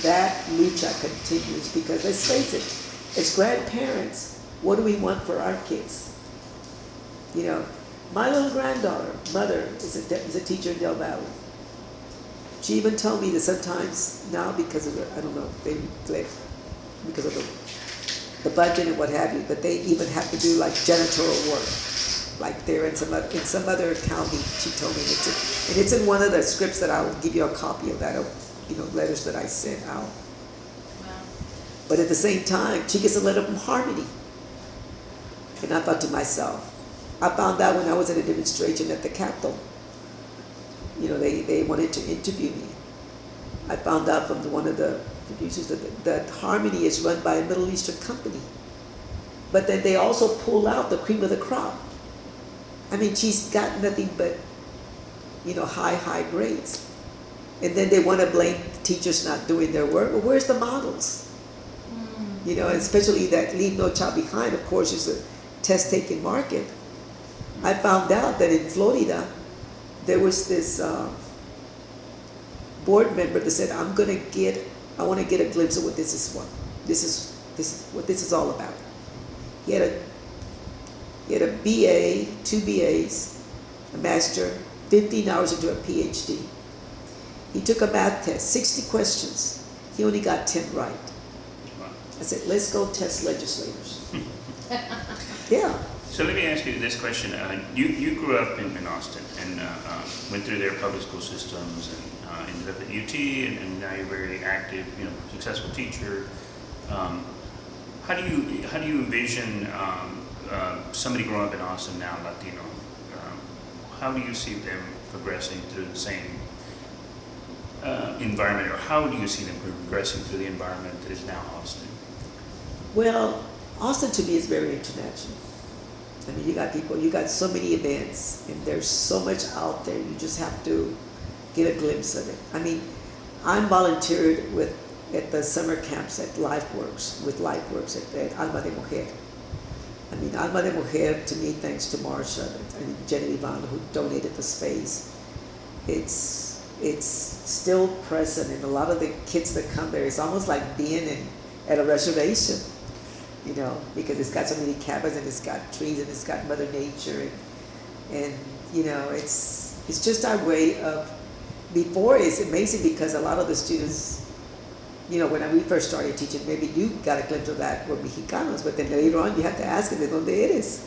S3: that lucha continues, because let's face it, as grandparents, what do we want for our kids? My little granddaughter, mother, is a teacher in Del Valle. She even told me that sometimes now, because of because of the budget and what have you, that they even have to do like janitorial work. Like they're in some other county, she told me, and it's in one of the scripts that I'll give you a copy of that, letters that I sent out.
S2: Wow.
S3: But at the same time, she gets a letter from Harmony. And I thought to myself, I found out when I was at a demonstration at the Capitol, they wanted to interview me. I found out from one of the producers that Harmony is run by a Middle Eastern company. But then they also pull out the cream of the crop. I mean, she's got nothing but, high grades. And then they want to blame teachers not doing their work. Well, where's the models? Especially that Leave No Child Behind, of course, is a test-taking market. I found out that in Florida, there was this board member that said, I want to get a glimpse of what this is what this is all about. He had a BA, 2 BAs, a master, 15 hours into a PhD. He took a math test, 60 questions. He only got 10 right. I said, let's go test legislators. Yeah.
S1: So let me ask you this question. You grew up in Austin and went through their public school systems and ended up at UT, and now you're a very active, successful teacher. How do you envision somebody growing up in Austin now, Latino? How do you see them progressing through the same environment, or how do you see them progressing through the environment that is now Austin?
S3: Well, Austin to me is very international. I mean, you got so many events, and there's so much out there. You just have to get a glimpse of it. I mean, I'm volunteered at the summer camps at LifeWorks at Alma de Mujer. I mean, Alma de Mujer, to me, thanks to Marsha and Jenny Ivan, who donated the space, it's still present, and a lot of the kids that come there, it's almost like being at a reservation. Because it's got so many cabins, and it's got trees, and it's got Mother Nature, and it's just our way of. Before, it's amazing because a lot of the students, when we first started teaching, maybe you got a glimpse of that, were Mexicanos, but then later on you have to ask them, ¿de dónde eres?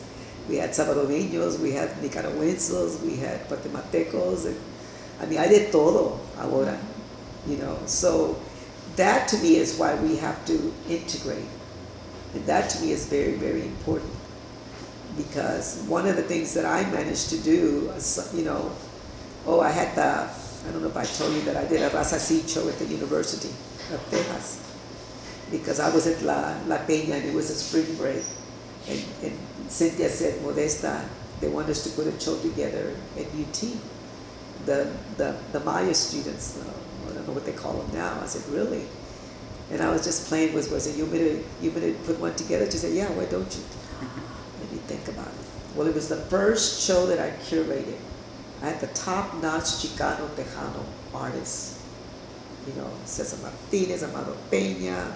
S3: We had Salvadoreños, we had Nicaragüenses, we had Guatemaltecos, and I mean, I did todo ahora, So that to me is why we have to integrate. And that to me is very, very important, because one of the things that I managed to do, I don't know if I told you that I did a razacicho at the University of Texas, because I was at La Peña and it was a spring break, and Cynthia said, Modesta, they want us to put a show together at UT. The Maya students, I don't know what they call them now. I said, really? And I was just playing with, was it, you want to put one together? She said, yeah, why don't you? Let me think about it. Well, it was the first show that I curated. I had the top-notch Chicano Tejano artists. Cesar Martinez, Amado Peña.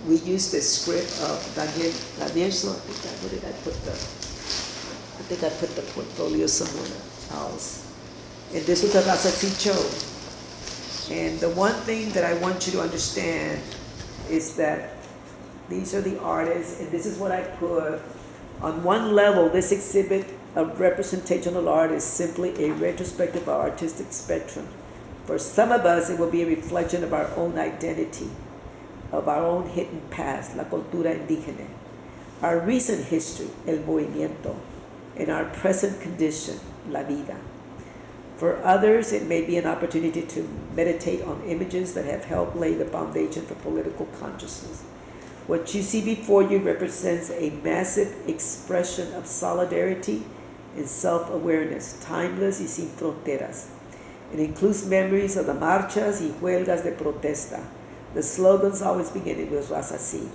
S3: We used the script of Daniel. I think I put the portfolio somewhere else. And this was a Razacicho. And the one thing that I want you to understand is that these are the artists, and this is what I put. On one level, this exhibit of representational art is simply a retrospective of artistic spectrum For some of us, it will be a reflection of our own identity, of our own hidden past, la cultura indígena, our recent history, el movimiento, and our present condition, la vida. For others, it may be an opportunity to meditate on images that have helped lay the foundation for political consciousness. What you see before you represents a massive expression of solidarity and self-awareness, timeless y sin fronteras. It includes memories of the marchas y huelgas de protesta, the slogans always beginning with raza sí.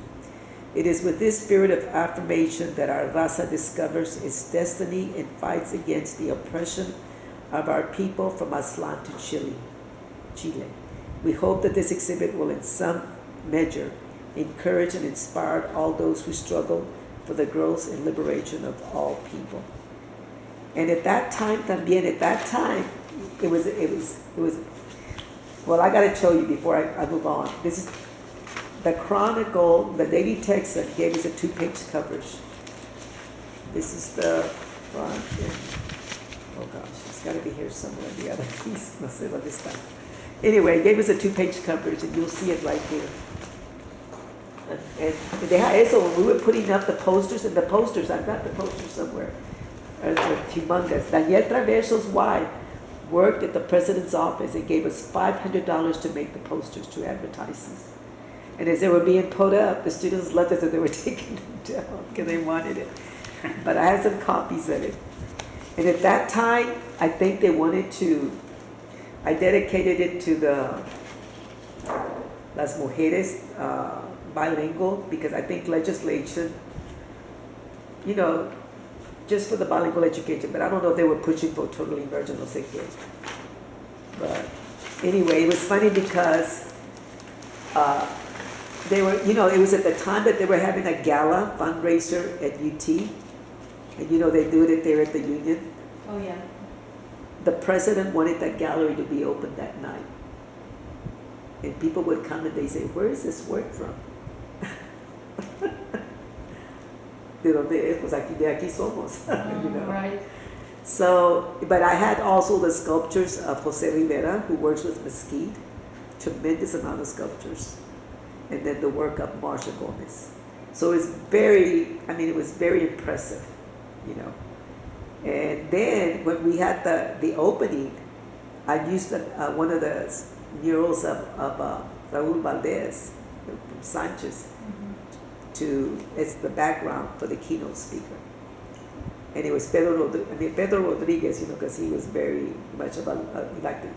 S3: It is with this spirit of affirmation that our raza discovers its destiny and fights against the oppression of our people from Aztlán to Chile. We hope that this exhibit will in some measure encourage and inspire all those who struggle for the growth and liberation of all people. And at that time, it was, well, I gotta tell you before I move on. This is the Chronicle, the Daily Texan gave us a 2-page coverage. This is the front, oh gosh, it's gotta be here somewhere, the other piece, no sé dónde está. Anyway, it gave us a 2-page coverage, and you'll see it right here. And they had eso, when we were putting up the posters, and the posters, I've got the posters somewhere, are humongous. Daniel Traverso's wife worked at the president's office and gave us $500 to make the posters to advertisements. And as they were being put up, the students left us and they were taking them down because they wanted it. But I had some copies of it. And at that time, I think they wanted to, I dedicated it to the Las Mujeres bilingual, because I think legislation, you know, just for the bilingual education, but I don't know if they were pushing for totally emergent, no sé qué. But anyway, it was funny because they were, you know, it was at the time that they were having a gala fundraiser at UT, and you know, they do it there at the Union.
S2: Oh, yeah.
S3: The president wanted that gallery to be open that night. And people would come and they say, where is this work from? De donde es, pues aquí, de aquí somos, you know.
S2: Right.
S3: So, but I had also the sculptures of Jose Rivera, who works with Mesquite, tremendous amount of sculptures, and then the work of Marcia Gomez. So it's very, I mean, it was very impressive, you know. And then when we had the opening, I used one of the murals of Raúl Valdez from Sanchez as the background for the keynote speaker. And it was Pedro Rodriguez, you know, because he was very much about,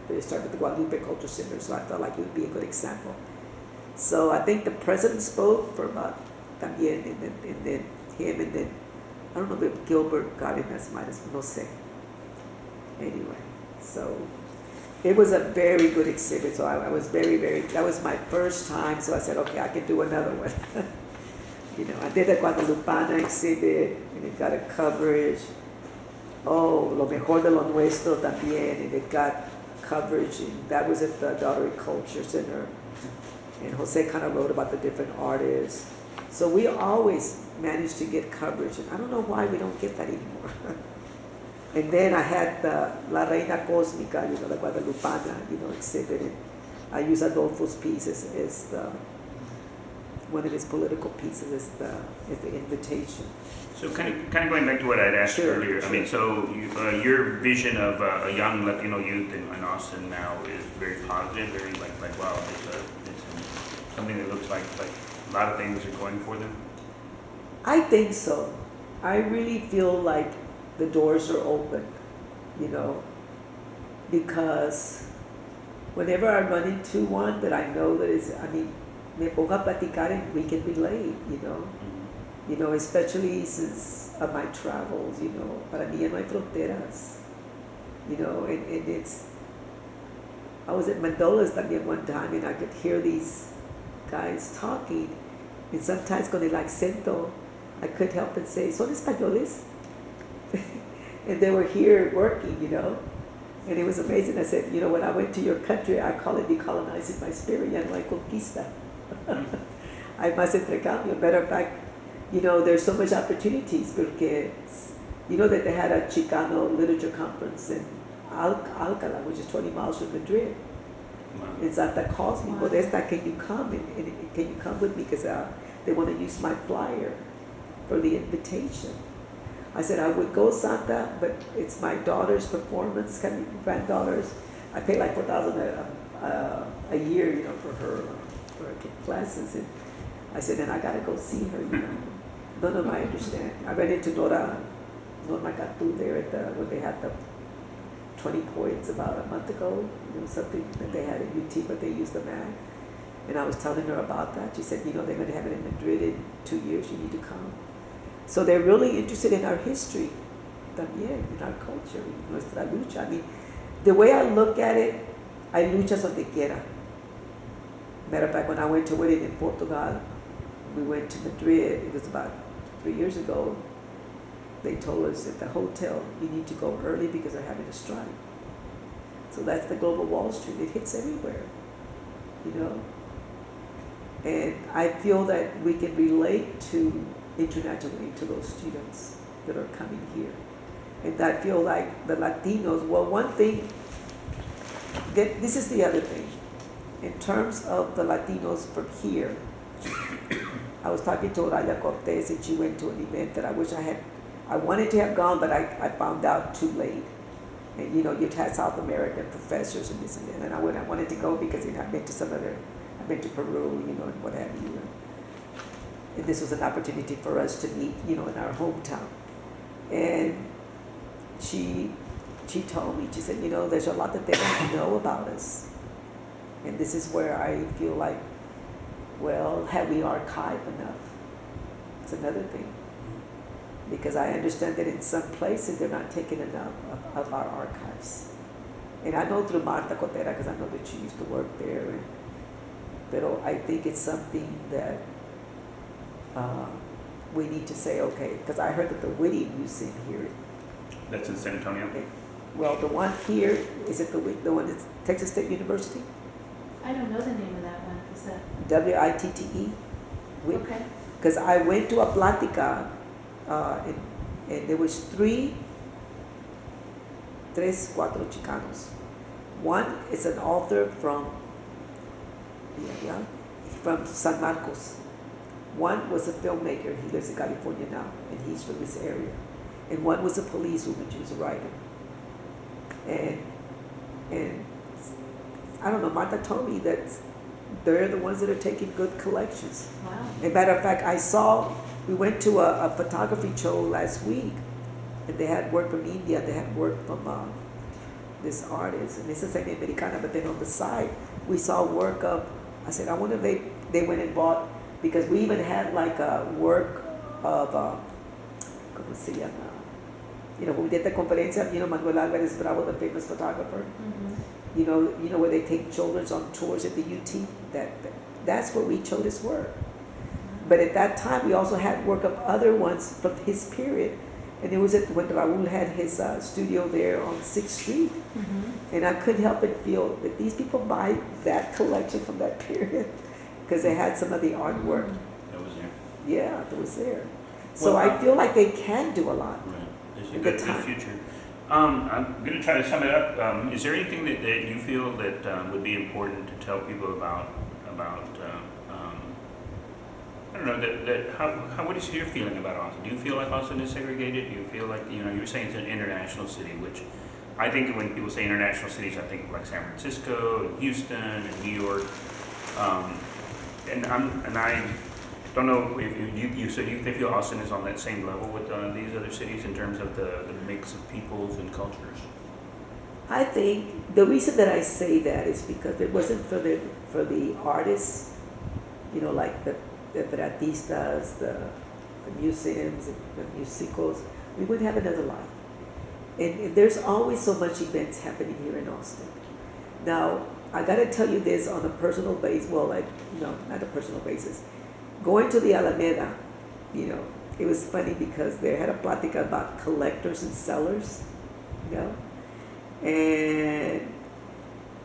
S3: they started the Guadalupe Culture Center, so I felt like it would be a good example. So I think the president spoke for about también, and then him, and then, I don't know if Gilbert got in as minus, no sé. Anyway, so it was a very good exhibit, so I was very, that was my first time, so I said, okay, I can do another one. You know, I did a Guadalupana exhibit, and it got a coverage. Oh, Lo Mejor de Lo Nuestro también, and it got coverage, and that was at the Daughtry Culture Center. And Jose kind of wrote about the different artists. So we always managed to get coverage, and I don't know why we don't get that anymore. And then I had the La Reina Cósmica, you know, the Guadalupana, you know, exhibit, and I use Adolfo's pieces as one of his political pieces as the invitation.
S1: So kind of going back to what I'd asked earlier.
S3: Sure.
S1: I mean, so your vision of a young Latino youth in Austin now is very positive, very like wow, it's something that looks like a lot of things are going for them.
S3: I think so. I really feel like the doors are open, you know, because whenever I run into one that I know that is, I mean, me pongo a platicar and we can relate, you know. You know, especially since of my travels, you know, para mí ya no hay fronteras, you know, and it's, I was at Mandola's también one time and I could hear these guys talking, and sometimes con el acento, I couldn't help but say, ¿son españoles? And they were here working, you know, and it was amazing. I said, you know, when I went to your country, I call it decolonizing my spirit, ya no hay conquista. Hay más intercambio. Matter of fact, you know, there's so much opportunities porque, you know, that they had a Chicano literature conference in Alcala, which is 20 miles from Madrid.
S1: Wow.
S3: And Santa calls me,
S2: Wow.
S3: Modesta, can you come? And can you come with me? Because they want to use my flyer for the invitation. I said, I would go, Santa, but it's my daughter's performance, granddaughters. I pay like $4,000 a year, for her classes. And I said, and I got to go see her, None of them I understand. I ran into Norma Gatu there when they had the 20 points about a month ago, something that they had at UT, but they used the math. And I was telling her about that. She said, they're going to have it in Madrid in 2 years, you need to come. So they're really interested in our history, también, in our culture, nuestra lucha. I mean, the way I look at it, hay luchas donde quiera. Matter of fact, when I went to a wedding in Portugal, we went to Madrid, it was about 3 years ago. They told us at the hotel, you need to go early because they're having a strike. So that's the global Wall Street. It hits everywhere, And I feel that we can relate to internationally to those students that are coming here. And I feel like the Latinos, well, one thing, this is the other thing. In terms of the Latinos from here, I was talking to Oraya Cortez and she went to an event that I wanted to have gone, but I found out too late. And you've had South American professors and this and that, and I wanted to go because I've been to Peru, and what have you. And this was an opportunity for us to meet, in our hometown. And she told me, she said, there's a lot that they don't know about us. And this is where I feel like, well, have we archived enough? It's another thing. Because I understand that in some places they're not taking enough of our archives. And I know through Marta Cotera, because I know that she used to work there. But I think it's something that we need to say, okay, because I heard that the Whitty Museum here.
S1: That's in San Antonio?
S3: Well, the one here, is it the one that's Texas State University?
S2: I don't know the name of that one. Is that?
S3: WITTE.
S2: Okay.
S3: Because I went to a plática, and there was cuatro Chicanos. One is an author from San Marcos. One was a filmmaker, he lives in California now, and he's from this area. And one was a policewoman, she was a writer. And I don't know, Marta told me that they're the ones that are taking good collections.
S2: Wow.
S3: As a matter of fact, we went to a photography show last week, and they had work from India, they had work from this artist, and this is an Americana, but then on the side, we saw work of, I said, I wonder if they went and bought, because we even had like a work of, ¿cómo se llama? When we did the conferencia, Manuel Alvarez Bravo, the famous photographer,
S2: Mm-hmm.
S3: where they take children on tours at the UT, that's where we showed his work. But at that time, we also had work of other ones from his period. And it was when Raul had his studio there on 6th Street.
S2: Mm-hmm.
S3: And I couldn't help but feel that these people buy that collection from that period because they had some of the artwork.
S1: That was there.
S3: Yeah, that was there. So
S1: Well,
S3: I feel like they can do a lot.
S1: Right. There's a
S3: At
S1: good
S3: the time.
S1: future. I'm going to try to sum it up. Is there anything that you feel that would be important to tell people about I don't know, what is your feeling about Austin? Do you feel like Austin is segregated? Do you feel like, you were saying it's an international city, which I think when people say international cities, I think of like San Francisco and Houston and New York. And I don't know if you said you feel Austin is on that same level with these other cities in terms of the mix of peoples and cultures.
S3: I think the reason that I say that is because if it wasn't for the artists, like the artistas, the museums, and the musicals, we wouldn't have another life. And there's always so much events happening here in Austin. Now, I got to tell you this on a personal basis. Well, not a personal basis. Going to the Alameda, it was funny because they had a plática about collectors and sellers, and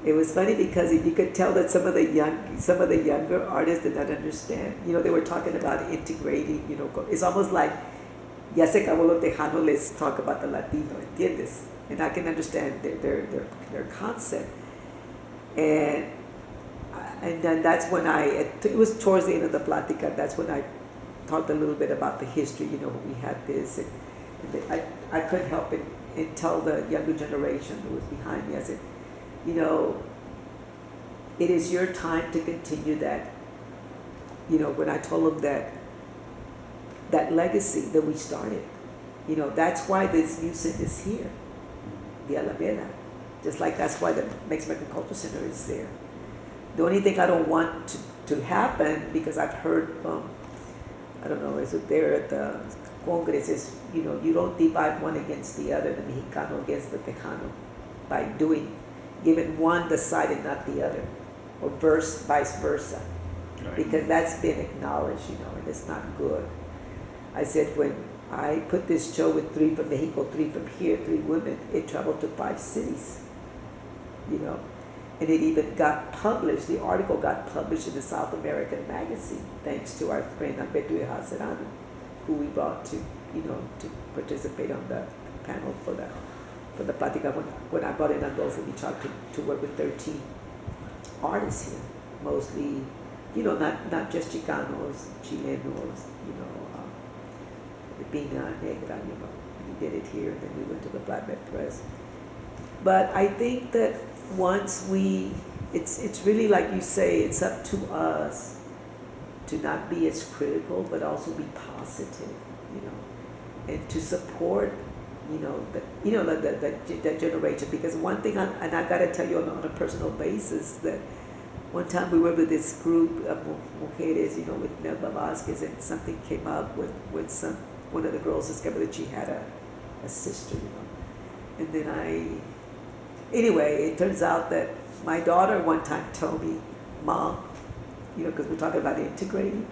S3: it was funny because you could tell that some of the younger artists did not understand. They were talking about integrating. It's almost like ya se acabó lo tejano. Let's talk about the Latino, ¿entiendes? And I can understand their concept. And and then that's when it was towards the end of the plática, that's when I talked a little bit about the history, you know, we had this, and I couldn't help it and tell the younger generation who was behind me, I said, you know, it is your time to continue that, you know, when I told them that legacy that we started, you know, that's why this museum is here, the Alameda, just like that's why the Mexican Cultural Center is there. The only thing I don't want to happen, because I've heard from, I don't know, is it there at the Congress, is, you know, you don't divide one against the other, the Mexicano against the Tejano, by giving one the side and not the other, or vice versa,
S1: Right.
S3: because that's been acknowledged, you know, and it's not good. I said when I put this show with 3 from Mexico, 3 from here, 3 women, it traveled to 5 cities, you know. And it even got published, the article got published in the South American magazine, thanks to our friend Alberto Serrano, who we brought to, you know, to participate on the panel for the Plática when I brought in Adolfo Bichar to work with 13 artists here, mostly, you know, not just Chicanos, Chilenos, you know, Pina Negra, you know, we did it here, and then we went to the Flatbed Press. But I think that once it's really like you say, it's up to us to not be as critical, but also be positive, you know, and to support, you know, that generation. Because one thing, and I gotta tell you on a personal basis, that one time we were with this group of mujeres, you know, with Nelba Vasquez, and something came up with one of the girls discovered that she had a sister, you know, and then anyway, it turns out that my daughter one time told me, Mom, you know, because we're talking about integrating,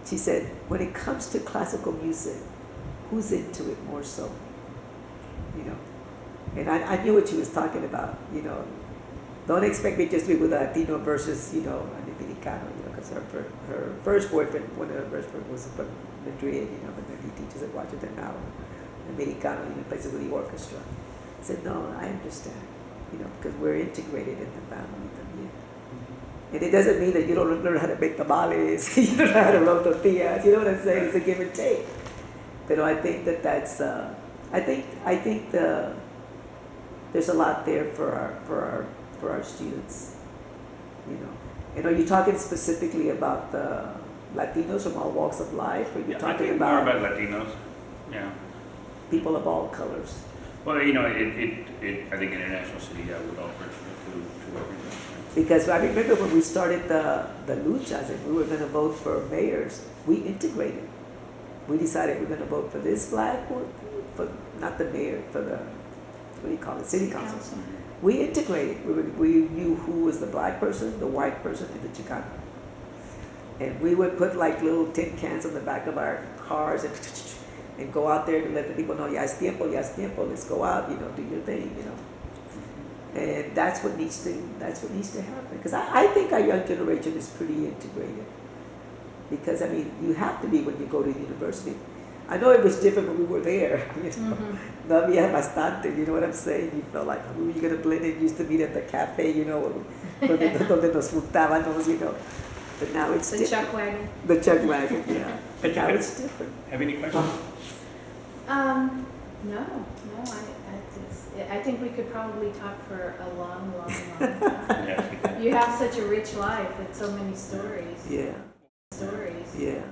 S3: she said, when it comes to classical music, who's into it more so? You know, and I knew what she was talking about, you know. Don't expect me just to be with a Latino versus, you know, a Dominicano, you know, because her first boyfriend, one of her first boyfriends was from Madrid, you know, but then he teaches at Washington now, Americano, you know, plays with the orchestra. I said, no, I understand, you know, because we're integrated in the family. And it doesn't mean that you don't learn how to make tamales, you don't know how to roll tortillas, you know what I'm saying? It's a give and take. But I think that's, I think there's a lot there for our students, you know. And are you talking specifically about the Latinos from all walks of life, or are you talking about
S1: more about Latinos? Yeah.
S3: People of all colors?
S1: Well, you know, I think International City would offer to everyone.
S3: Because I remember when we started the LUCHAs and we were going to vote for mayors, we integrated. We decided we're going to vote for this flag, for not the mayor, for the, what do you call it, city council. We integrated. We knew who was the black person, the white person, and the Chicano. And we would put like little tin cans on the back of our cars and go out there to let the people know, ya es tiempo, let's go out, you know, do your thing, you know. And that's what needs to happen. Because I think our young generation is pretty integrated. Because, I mean, you have to be when you go to university. I know it was different when we were there, you know. No había bastante, you know what I'm saying? You felt like, who were you going to blend in? Used to meet at the cafe, you know, donde nos juntábamos, you know. But now it's
S2: The
S3: different.
S2: chuck wagon.
S3: The chuck wagon, yeah. But now it's different.
S1: Have any questions?
S2: No, I think we could probably talk for a long time.
S1: Yes, you can.
S2: You have such a rich life with so many stories.
S3: Yeah,
S2: Stories.
S3: yeah.